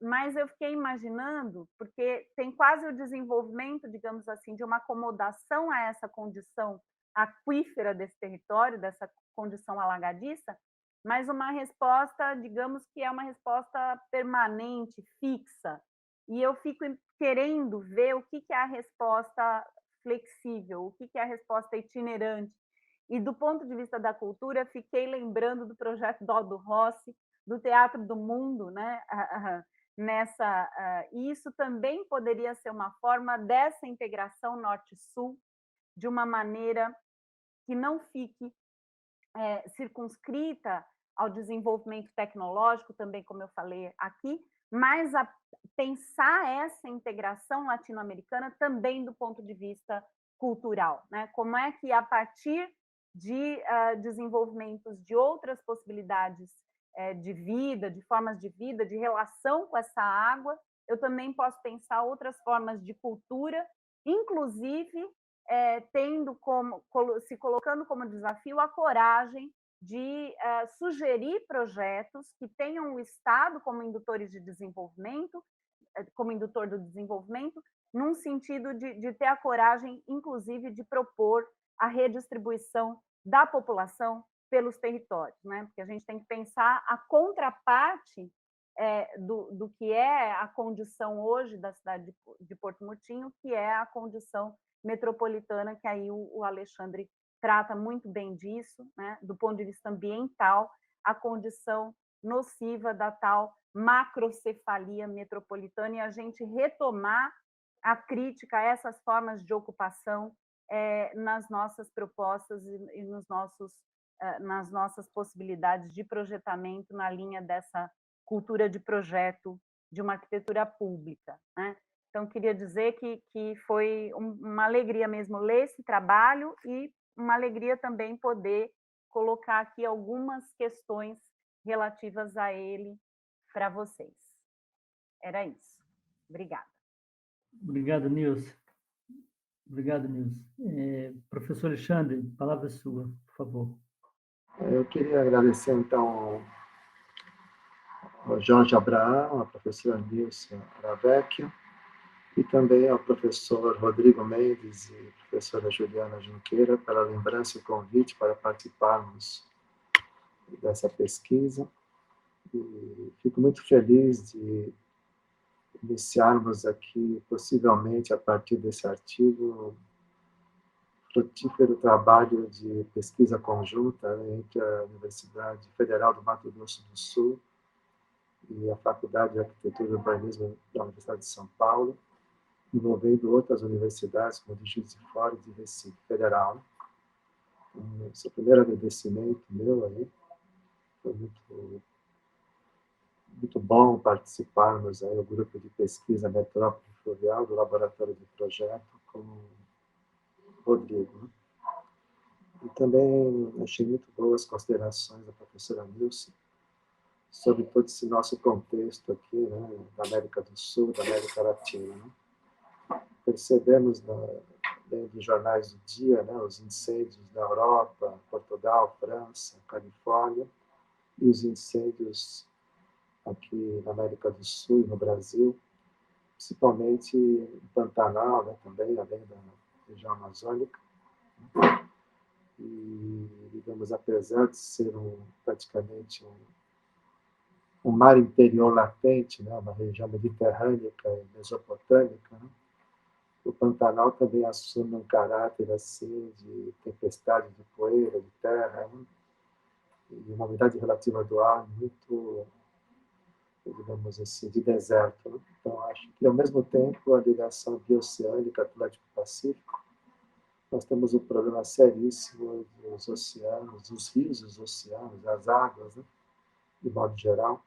Mas eu fiquei imaginando, porque tem quase o desenvolvimento, digamos assim, de uma acomodação a essa condição aquífera desse território, dessa condição alagadiça, mas uma resposta, digamos que é uma resposta permanente, fixa. E eu fico querendo ver o que é a resposta flexível, o que é a resposta itinerante. E do ponto de vista da cultura, fiquei lembrando do projeto Aldo Rossi, do Teatro do Mundo, né? E isso também poderia ser uma forma dessa integração norte-sul, de uma maneira que não fique circunscrita ao desenvolvimento tecnológico, também como eu falei aqui, mas a pensar essa integração latino-americana também do ponto de vista cultural, né? Como é que a partir de desenvolvimentos de outras possibilidades de vida, de formas de vida, de relação com essa água, eu também posso pensar outras formas de cultura, inclusive se colocando como desafio a coragem de sugerir projetos que tenham o Estado como indutores de desenvolvimento, como indutor do desenvolvimento, num sentido de ter a coragem, inclusive, de propor a redistribuição da população pelos territórios, né? Porque a gente tem que pensar a contraparte do que é a condição hoje da cidade de Porto Murtinho, que é a condição metropolitana, que aí o Alexandre trata muito bem disso, né? Do ponto de vista ambiental, a condição nociva da tal macrocefalia metropolitana, e a gente retomar a crítica a essas formas de ocupação nas nossas propostas e nas nossas possibilidades de projetamento na linha dessa cultura de projeto de uma arquitetura pública, né? Então, queria dizer que foi uma alegria mesmo ler esse trabalho e uma alegria também poder colocar aqui algumas questões relativas a ele para vocês. Era isso. Obrigada. Obrigado, Nilce. Obrigado, Nilce. Professor Alexandre, a palavra é sua, por favor. Eu queria agradecer, então, ao Jorge Abraão, à professora Nilce Aravecchio, e também ao professor Rodrigo Mendes e professora Juliana Junqueira pela lembrança e convite para participarmos dessa pesquisa. E fico muito feliz de iniciarmos aqui, possivelmente, a partir desse artigo, frutífero trabalho de pesquisa conjunta entre a Universidade Federal do Mato Grosso do Sul e a Faculdade de Arquitetura e Urbanismo da Universidade de São Paulo, envolvendo outras universidades, como de Juiz de Fora e de Recife Federal. Então, esse é o primeiro agradecimento meu aí. Foi muito bom participarmos aí do grupo de pesquisa Metrópole Fluvial, do Laboratório de Projeto, com o Rodrigo. Né? E também achei muito boas as considerações da professora Nilce sobre todo esse nosso contexto aqui, né, da América do Sul, da América Latina. Né? Percebemos dentro dos jornais do dia, né, os incêndios na Europa, Portugal, França, Califórnia, e os incêndios aqui na América do Sul e no Brasil, principalmente em Pantanal, né, também, além da região amazônica. E, digamos, apesar de ser praticamente um mar interior latente, né, uma região mediterrânica e mesopotâmica, né, o Pantanal também assume um caráter assim de tempestade de poeira, de terra, né, e uma umidade relativa do ar muito, digamos assim, de deserto. Né? Então, acho que, ao mesmo tempo, a ligação bioceânica Atlântico-Pacífico, nós temos um problema seríssimo dos oceanos, dos rios dos oceanos, as águas, né, de modo geral,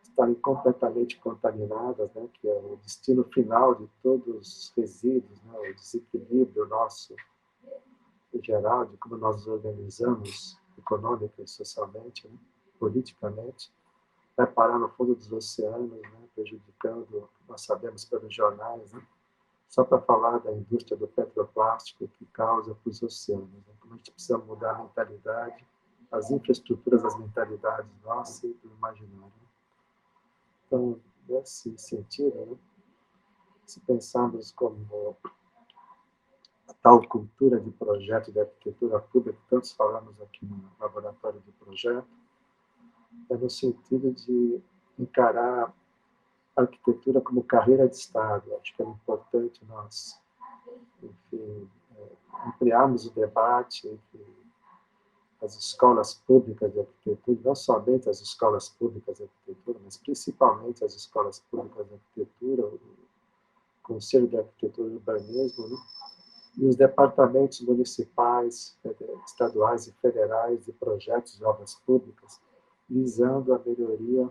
estarem completamente contaminadas, né, que é o destino final de todos os resíduos, né, o desequilíbrio nosso, em geral, de como nós nos organizamos econômica e socialmente, né, politicamente, vai parar no fundo dos oceanos, né, prejudicando, nós sabemos pelos jornais, né, só para falar da indústria do petroplástico que causa para os oceanos. Né? Como a gente precisa mudar a mentalidade, as infraestruturas das mentalidades nossas e do imaginário. Então, nesse sentido, né, se pensarmos como a tal cultura de projeto de arquitetura pública, que tantos falamos aqui no laboratório de projeto, é no sentido de encarar a arquitetura como carreira de Estado. Acho que é importante nós, enfim, ampliarmos o debate entre as escolas públicas de arquitetura, não somente as escolas públicas de arquitetura, mas principalmente as escolas públicas de arquitetura, o Conselho de Arquitetura e Urbanismo, né? E os departamentos municipais, estaduais e federais de projetos de obras públicas, visando a melhoria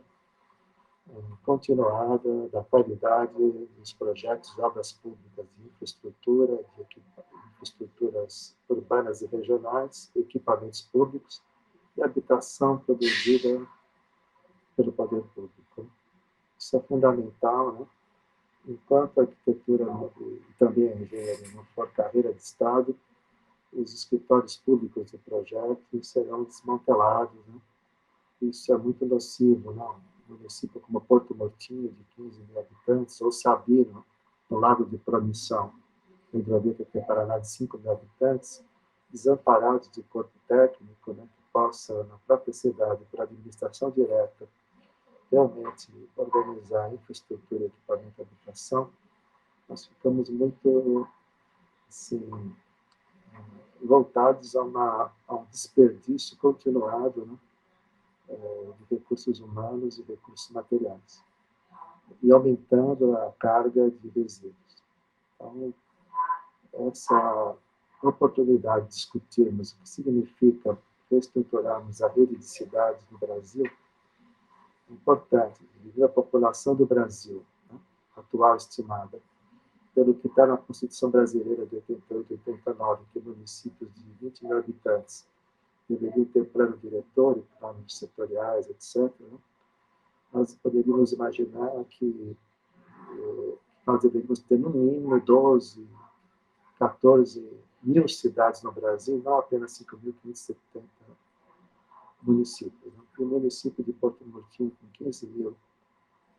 continuada da qualidade dos projetos de obras públicas, de infraestrutura, de infraestruturas urbanas e regionais, equipamentos públicos e habitação produzida pelo poder público. Isso é fundamental, né? Enquanto a arquitetura e também a engenharia não for carreira de Estado, os escritórios públicos de projetos serão desmantelados, né? Isso é muito nocivo, né? Um município como Porto Murtinho, de 15 mil habitantes, ou Sabino, no Lago de Promissão, em Hidrovia do Paraná, de 5 mil habitantes, desamparados de corpo técnico, né, que possa, na própria cidade, por administração direta, realmente organizar a infraestrutura, equipamento e habitação, nós ficamos muito, assim, voltados a um desperdício continuado, né, de recursos humanos e recursos materiais, e aumentando a carga de resíduos. Então, essa oportunidade de discutirmos o que significa reestruturarmos a rede de cidades no Brasil é importante, devido à população do Brasil, né, atual estimada, pelo que está na Constituição Brasileira de 88 e 89, que municípios de 20 mil habitantes deveriam ter plano diretor e planos setoriais, etc., né? Nós poderíamos imaginar que nós deveríamos ter, no mínimo, 12, 14 mil cidades no Brasil, não apenas 5.570 municípios. O município de Porto Murtinho, com 15 mil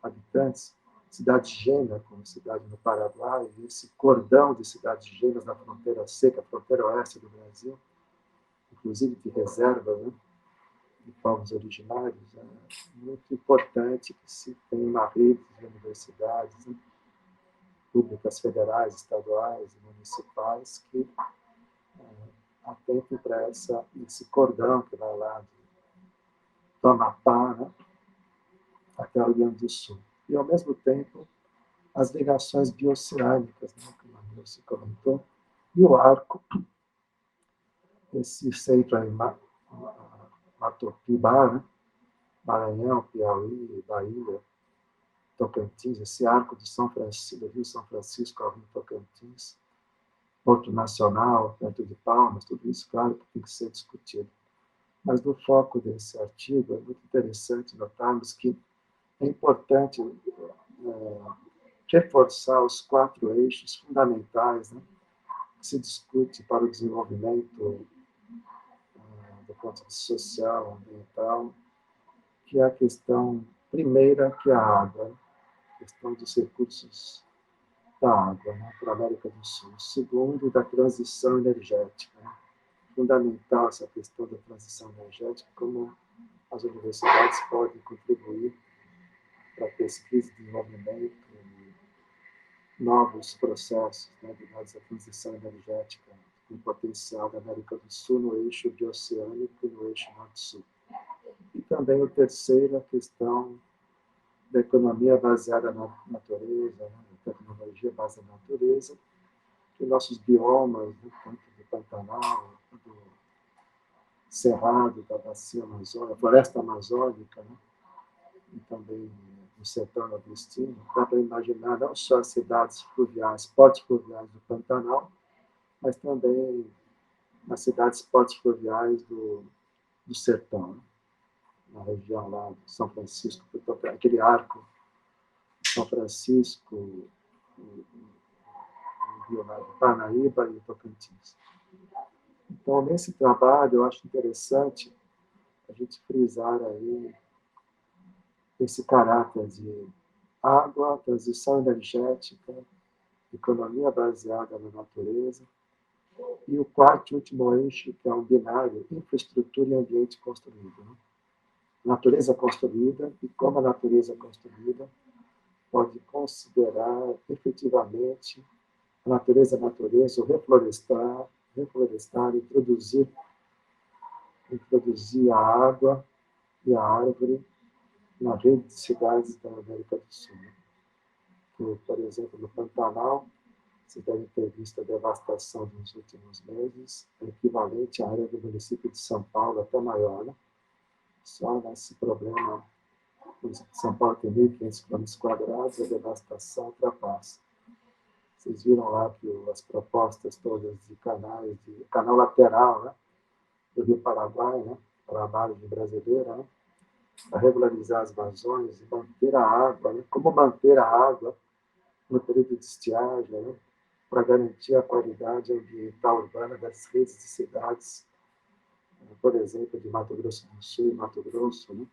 habitantes, cidade gêmea, como cidade no Paraguai, e esse cordão de cidades gêmeas na fronteira seca, fronteira oeste do Brasil, inclusive de reserva, né, de povos originários, é muito importante que se tenha uma rede de universidades, né, públicas, federais, estaduais e municipais que atentem para esse cordão que vai lá do Amapá, né, até o Rio Grande do Sul. E, ao mesmo tempo, as ligações bioceânicas, né, como a Nilce comentou, e o arco, esse centro aí, Matopibá, né, Maranhão, Piauí, Bahia, Tocantins, esse arco do São Francisco, do Rio São Francisco ao Rio Tocantins, Porto Nacional, perto de Palmas, tudo isso, claro, que tem que ser discutido. Mas no foco desse artigo, é muito interessante notarmos que é importante reforçar os 4 eixos fundamentais, né, que se discute para o desenvolvimento do ponto de vista social, ambiental, que é a questão primeira, que é a água, a questão dos recursos da água, né, para a América do Sul. Segundo, da transição energética. Né? Fundamental essa questão da transição energética, como as universidades podem contribuir para a pesquisa e desenvolvimento de novos processos, né, ligados à transição energética, com potencial da América do Sul no eixo bioceânico e no eixo norte-sul. E também o terceiro, a questão da economia baseada na natureza, né, da tecnologia baseada na natureza, que nossos biomas, né, tanto do Pantanal, do Cerrado, da Bacia Amazônica, Floresta Amazônica, né, e também no sertão nordestino, dá para imaginar não só as cidades fluviais, portos fluviais do Pantanal, mas também nas cidades portos fluviais do sertão, né, na região lá de São Francisco, aquele arco São Francisco, o Rio de Parnaíba e Tocantins. Então, nesse trabalho, eu acho interessante a gente frisar aí esse caráter de água, transição energética, economia baseada na natureza, e o quarto e último eixo, que é um binário, infraestrutura e ambiente construído. Né? Natureza construída, e como a natureza construída pode considerar efetivamente a natureza, o reflorestar, introduzir a água e a árvore na rede de cidades da América do Sul. Que, por exemplo, no Pantanal, vocês devem ter visto a devastação nos últimos meses, é equivalente à área do município de São Paulo, até maior. Né? Só nesse problema, São Paulo tem 1.500 km², a devastação ultrapassa. Vocês viram lá que as propostas todas de canais, de canal lateral, né, do Rio Paraguai, né, para a margem brasileira, né, para regularizar as vazões e manter a água, né, como manter a água no período de estiagem, né, para garantir a qualidade ambiental urbana das redes de cidades, por exemplo, de Mato Grosso do Sul e Mato Grosso, né,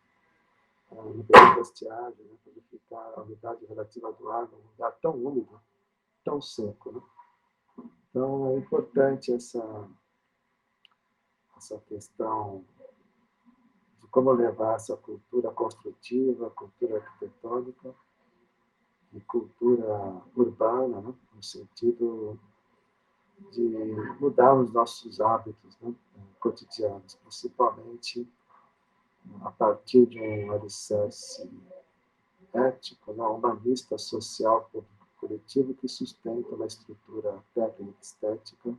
no período da estiagem, né, para ficar a umidade relativa do ar num lugar tão úmido, tão seco. Né? Então, é importante essa questão de como levar essa cultura construtiva, cultura arquitetônica e cultura urbana, né? No sentido de mudar os nossos hábitos, né, cotidianos, principalmente a partir de um alicerce ético, né, humanista, social, coletivo, que sustenta uma estrutura técnica estética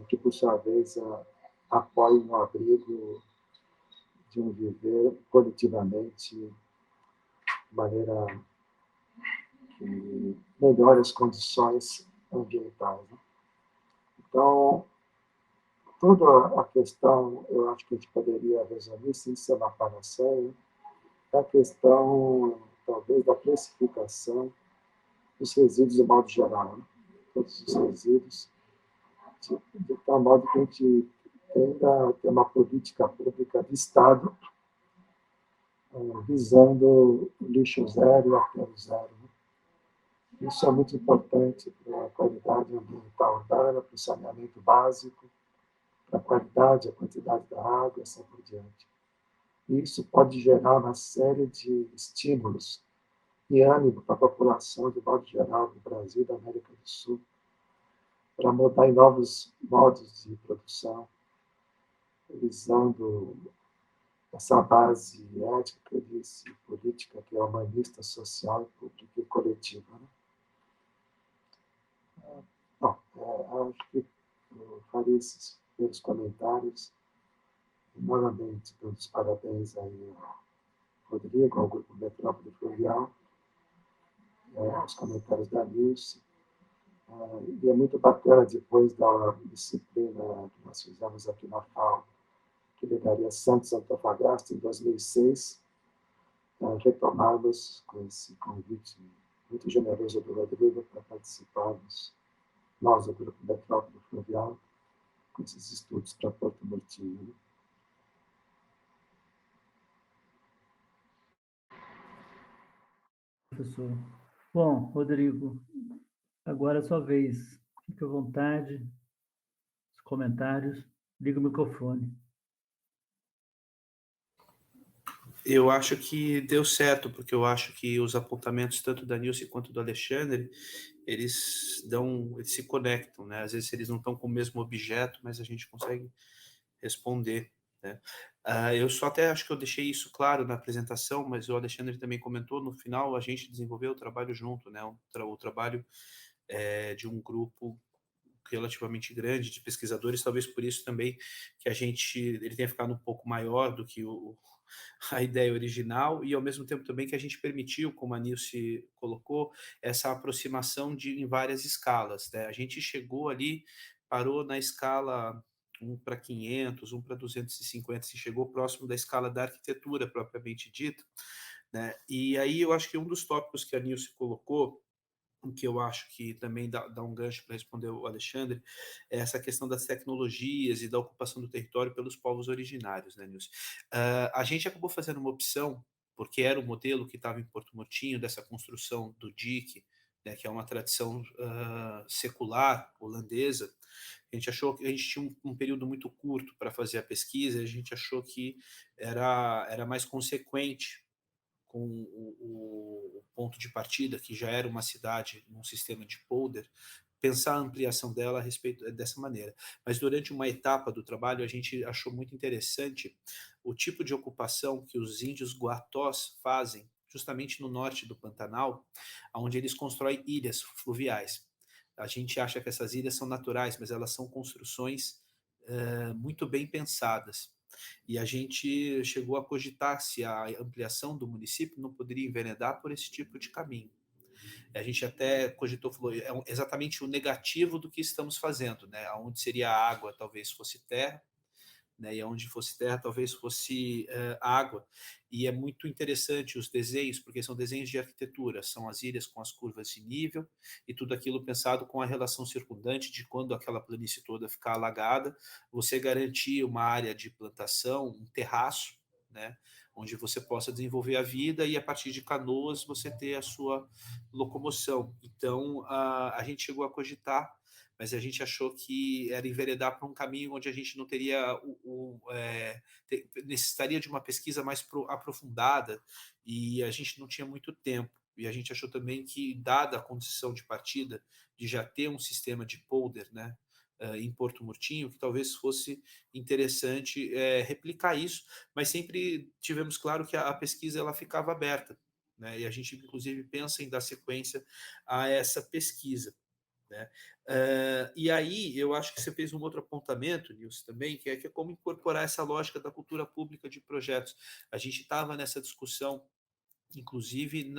que, por sua vez, apoie no abrigo de um viver coletivamente de maneira que melhore as condições ambientais. Né? Então, toda a questão, eu acho que a gente poderia resumir, sem ser uma panaceia, é a questão, talvez, da classificação dos resíduos de modo geral. Né? Todos os resíduos, de tal modo que a gente tenda a ter uma política pública de Estado visando o lixo zero e aterro zero. Né? Isso é muito importante para a qualidade ambiental urbana, para o saneamento básico, para a qualidade, a quantidade da água, e assim por diante. E isso pode gerar uma série de estímulos e ânimo para a população, de modo geral, do Brasil e da América do Sul, para mudar em novos modos de produção, visando essa base ética que eu disse, política, que é humanista, social, pública e coletiva. Né? Bom, acho que eu farei esses primeiros comentários. Novamente, dando os parabéns aí ao Rodrigo, ao Grupo Metrópole Fluvial, aos comentários da Nilce. E é muito bacana, depois da disciplina que nós fizemos aqui na FAO, que levaria Santos Antofagasta em 2006, retomarmos com esse convite muito generoso do Rodrigo para participarmos, nós, o Grupo Metrópole Fluvial, com esses estudos para Porto Murtinho. Né? Professor. Bom, Rodrigo, agora é a sua vez. Fique à vontade, os comentários. Liga o microfone. Eu acho que deu certo, porque eu acho que os apontamentos tanto da Nilce quanto do Alexandre, eles se conectam, né? Às vezes eles não estão com o mesmo objeto, mas a gente consegue responder, né? Eu só até acho que eu deixei isso claro na apresentação, mas o Alexandre também comentou, no final a gente desenvolveu o trabalho junto, né? O trabalho de um grupo relativamente grande de pesquisadores, talvez por isso também que ele tenha ficado um pouco maior do que a ideia original, e ao mesmo tempo também que a gente permitiu, como a Nilce colocou, essa aproximação em várias escalas, né? A gente chegou ali, parou na escala 1 para 500, 1 para 250, se chegou próximo da escala da arquitetura propriamente dita, né? E aí eu acho que um dos tópicos que a Nilce colocou, o que eu acho que também dá um gancho para responder o Alexandre, é essa questão das tecnologias e da ocupação do território pelos povos originários, né, Nilson? A gente acabou fazendo uma opção, porque era o modelo que estava em Porto Murtinho, dessa construção do dique, né, que é uma tradição secular holandesa. A gente achou que a gente tinha um período muito curto para fazer a pesquisa, e a gente achou que era mais consequente com o ponto de partida, que já era uma cidade num sistema de polder, pensar a ampliação dela a respeito dessa maneira. Mas durante uma etapa do trabalho, a gente achou muito interessante o tipo de ocupação que os índios guatós fazem, justamente no norte do Pantanal, onde eles constroem ilhas fluviais. A gente acha que essas ilhas são naturais, mas elas são construções muito bem pensadas. E a gente chegou a cogitar se a ampliação do município não poderia enveredar por esse tipo de caminho. A gente até cogitou, falou, exatamente o negativo do que estamos fazendo, né? Onde seria a água, talvez fosse terra, né? E onde fosse terra, talvez fosse água. E é muito interessante os desenhos, porque são desenhos de arquitetura, são as ilhas com as curvas de nível e tudo aquilo pensado com a relação circundante de quando aquela planície toda ficar alagada, você garantir uma área de plantação, um terraço, né? Onde você possa desenvolver a vida e a partir de canoas você ter a sua locomoção. Então, a gente chegou a cogitar, mas a gente achou que era enveredar para um caminho onde a gente não teria necessitaria de uma pesquisa mais aprofundada e a gente não tinha muito tempo. E a gente achou também que, dada a condição de partida de já ter um sistema de polder, né, em Porto Murtinho, que talvez fosse interessante replicar isso, mas sempre tivemos claro que a pesquisa ela ficava aberta, né, e a gente inclusive pensa em dar sequência a essa pesquisa, né? E aí eu acho que você fez um outro apontamento, Nilson, também, que é como incorporar essa lógica da cultura pública de projetos. A gente estava nessa discussão, inclusive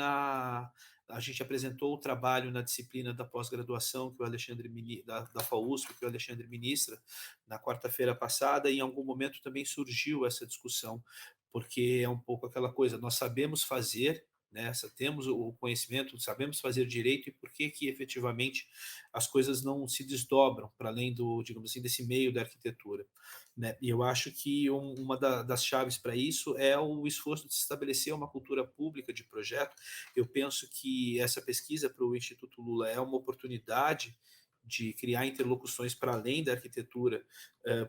a gente apresentou o trabalho na disciplina da pós-graduação que o Alexandre da FAUSP, que o Alexandre ministra na quarta-feira passada, e em algum momento também surgiu essa discussão, porque é um pouco aquela coisa, nós sabemos fazer, né, temos o conhecimento, sabemos fazer direito, e por que efetivamente as coisas não se desdobram para além digamos assim, desse meio da arquitetura, né? E eu acho que uma das chaves para isso é o esforço de se estabelecer uma cultura pública de projeto. Eu penso que essa pesquisa para o Instituto Lula é uma oportunidade de criar interlocuções para além da arquitetura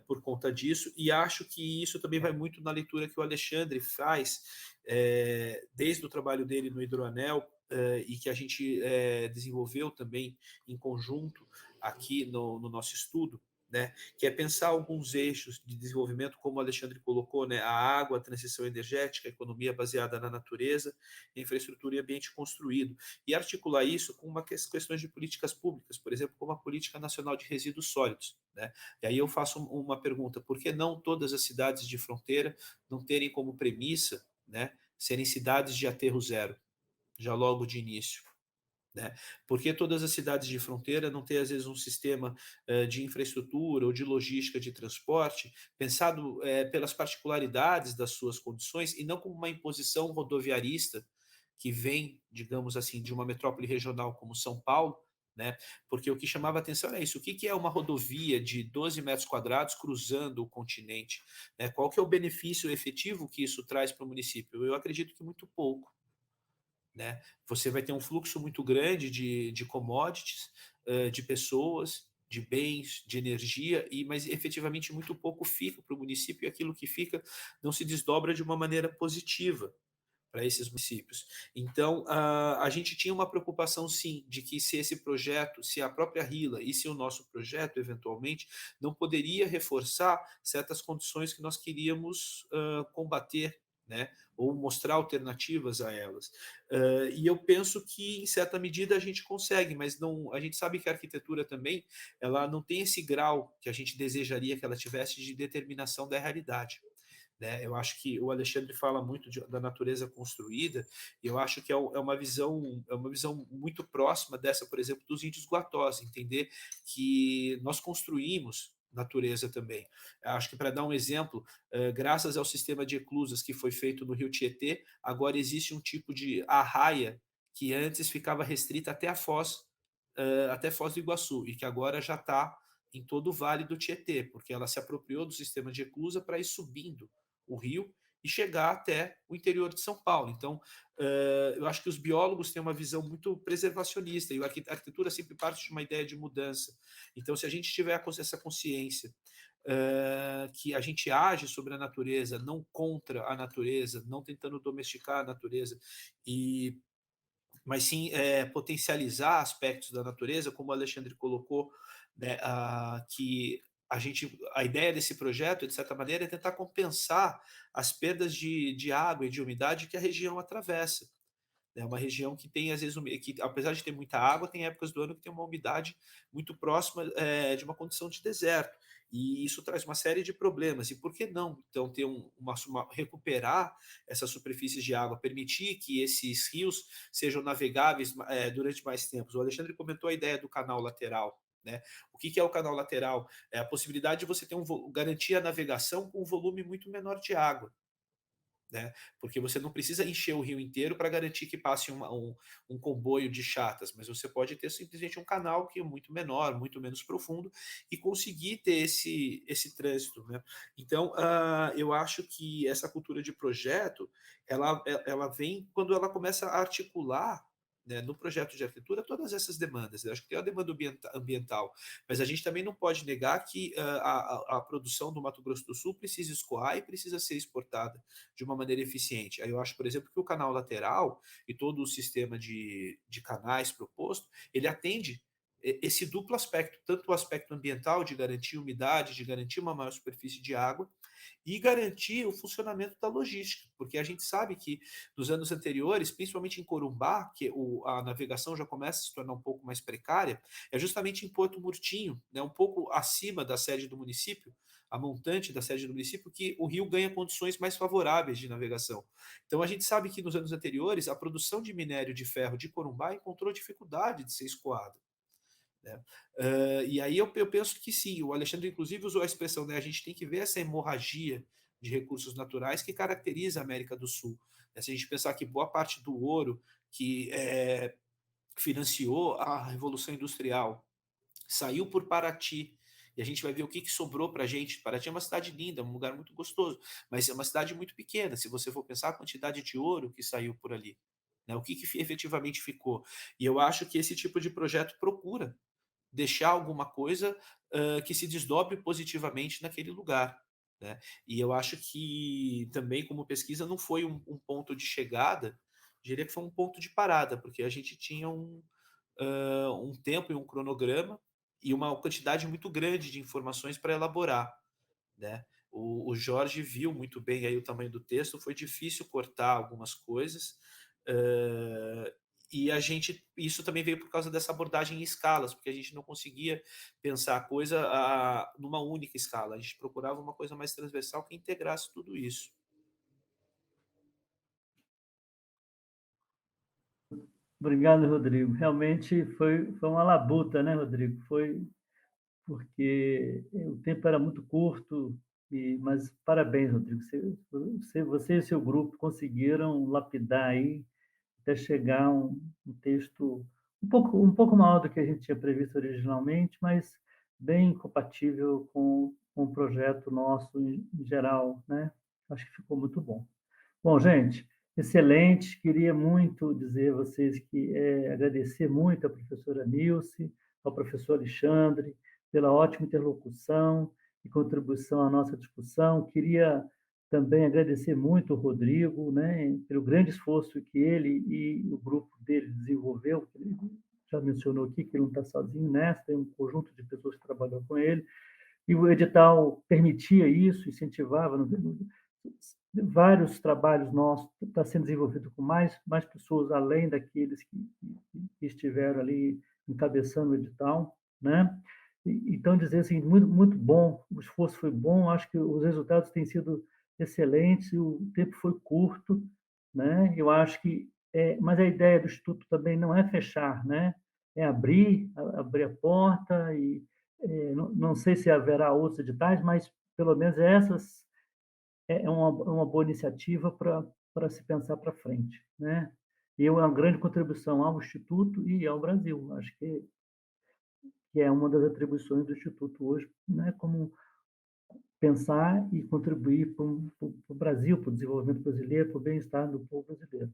por conta disso, e acho que isso também vai muito na leitura que o Alexandre faz desde o trabalho dele no Hidroanel, e que a gente desenvolveu também em conjunto aqui no nosso estudo, né, que é pensar alguns eixos de desenvolvimento, como o Alexandre colocou, né, a água, a transição energética, a economia baseada na natureza, infraestrutura e ambiente construído, e articular isso com questões de políticas públicas, por exemplo, como a Política Nacional de Resíduos Sólidos, né? E aí eu faço uma pergunta: por que não todas as cidades de fronteira não terem como premissa, né, serem cidades de aterro zero, já logo de início? Né? Porque todas as cidades de fronteira não têm, às vezes, um sistema de infraestrutura ou de logística de transporte pensado pelas particularidades das suas condições e não como uma imposição rodoviarista que vem, digamos assim, de uma metrópole regional como São Paulo, né? Porque o que chamava atenção era isso: o que é uma rodovia de 12 metros quadrados cruzando o continente? Né? Qual que é o benefício efetivo que isso traz para o município? Eu acredito que muito pouco. Né? Você vai ter um fluxo muito grande de commodities, de pessoas, de bens, de energia, mas efetivamente muito pouco fica para o município, e aquilo que fica não se desdobra de uma maneira positiva para esses municípios. Então, a gente tinha uma preocupação, sim, de que se esse projeto, se a própria RILA e se o nosso projeto, eventualmente, não poderia reforçar certas condições que nós queríamos combater, né, ou mostrar alternativas a elas. E eu penso que, em certa medida, a gente consegue, mas não, a gente sabe que a arquitetura também ela não tem esse grau que a gente desejaria que ela tivesse de determinação da realidade. Né? Eu acho que o Alexandre fala muito da natureza construída, e eu acho que é uma visão muito próxima dessa, por exemplo, dos índios Guatós, entender que nós construímos natureza também. Eu acho que, para dar um exemplo, graças ao sistema de eclusas que foi feito no Rio Tietê, agora existe um tipo de arraia que antes ficava restrita até Foz do Iguaçu, e que agora já está em todo o Vale do Tietê, porque ela se apropriou do sistema de eclusa para ir subindo o rio e chegar até o interior de São Paulo. Então, eu acho que os biólogos têm uma visão muito preservacionista, e a arquitetura sempre parte de uma ideia de mudança. Então, se a gente tiver essa consciência que a gente age sobre a natureza, não contra a natureza, não tentando domesticar a natureza, mas sim potencializar aspectos da natureza, como o Alexandre colocou, né, que a ideia desse projeto, de certa maneira, é tentar compensar as perdas de água e de umidade que a região atravessa. É uma região que tem, às vezes, que, apesar de ter muita água, tem épocas do ano que tem uma umidade muito próxima de uma condição de deserto. E isso traz uma série de problemas. E por que não, então, ter recuperar essas superfícies de água, permitir que esses rios sejam navegáveis durante mais tempo? O Alexandre comentou a ideia do canal lateral. Né? O que é o canal lateral? É a possibilidade de você ter garantir a navegação com um volume muito menor de água. Né? Porque você não precisa encher o rio inteiro para garantir que passe um comboio de chatas, mas você pode ter simplesmente um canal que é muito menor, muito menos profundo, e conseguir ter esse trânsito. Né? Então, eu acho que essa cultura de projeto ela vem quando ela começa a articular, né, no projeto de arquitetura, todas essas demandas. Eu acho que tem a demanda ambiental, mas a gente também não pode negar que a produção do Mato Grosso do Sul precisa escoar e precisa ser exportada de uma maneira eficiente. Aí eu acho, por exemplo, que o canal lateral e todo o sistema de canais proposto, ele atende esse duplo aspecto, tanto o aspecto ambiental, de garantir umidade, de garantir uma maior superfície de água, e garantir o funcionamento da logística, porque a gente sabe que nos anos anteriores, principalmente em Corumbá, que a navegação já começa a se tornar um pouco mais precária, é justamente em Porto Murtinho, né, um pouco acima da sede do município, a montante da sede do município, que o rio ganha condições mais favoráveis de navegação. Então a gente sabe que nos anos anteriores, a produção de minério de ferro de Corumbá encontrou dificuldade de ser escoada. Né? E aí eu penso que sim, o Alexandre inclusive usou a expressão, né, a gente tem que ver essa hemorragia de recursos naturais que caracteriza a América do Sul. Né? Se a gente pensar que boa parte do ouro que financiou a Revolução Industrial saiu por Paraty, e a gente vai ver o que sobrou para a gente. Paraty é uma cidade linda, um lugar muito gostoso, mas é uma cidade muito pequena, se você for pensar a quantidade de ouro que saiu por ali. Né? O que efetivamente ficou? E eu acho que esse tipo de projeto procura deixar alguma coisa que se desdobre positivamente naquele lugar. Né? E eu acho que também, como pesquisa, não foi um ponto de chegada, diria que foi um ponto de parada, porque a gente tinha um tempo e um cronograma e uma quantidade muito grande de informações para elaborar, né? O Jorge viu muito bem aí o tamanho do texto, foi difícil cortar algumas coisas, e isso também veio por causa dessa abordagem em escalas, porque a gente não conseguia pensar a coisa numa única escala, a gente procurava uma coisa mais transversal que integrasse tudo isso. Obrigado, Rodrigo. Realmente foi uma labuta, né, Rodrigo? Foi porque o tempo era muito curto, mas parabéns, Rodrigo. Você e seu grupo conseguiram lapidar aí até chegar a um texto um pouco maior do que a gente tinha previsto originalmente, mas bem compatível com o projeto nosso em geral, né? Acho que ficou muito bom. Bom, gente, excelente. Queria muito dizer a vocês que agradecer muito à professora Nilce, ao professor Alexandre, pela ótima interlocução e contribuição à nossa discussão. Queria também agradecer muito ao Rodrigo, né, pelo grande esforço que ele e o grupo dele desenvolveu. Ele já mencionou aqui que ele não está sozinho nessa, tem um conjunto de pessoas que trabalham com ele. E o edital permitia isso, incentivava. Vários trabalhos nossos está sendo desenvolvido com mais pessoas, além daqueles que estiveram ali encabeçando o edital, né? Então, dizer assim, muito, muito bom, o esforço foi bom, acho que os resultados têm sido excelentes, e o tempo foi curto, né? Eu acho que, mas a ideia do Instituto também não é fechar, né? É abrir a porta e não sei se haverá outros editais, mas pelo menos essas é uma boa iniciativa para se pensar para frente, né? E é uma grande contribuição ao Instituto e ao Brasil. Acho que é uma das atribuições do Instituto hoje, né? Como pensar e contribuir para o Brasil, para o desenvolvimento brasileiro, para o bem-estar do povo brasileiro.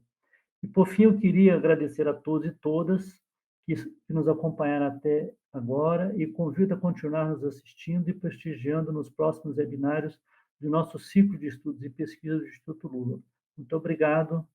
E, por fim, eu queria agradecer a todos e todas que nos acompanharam até agora e convido a continuar nos assistindo e prestigiando nos próximos webinários do nosso ciclo de estudos e pesquisas do Instituto Lula. Muito obrigado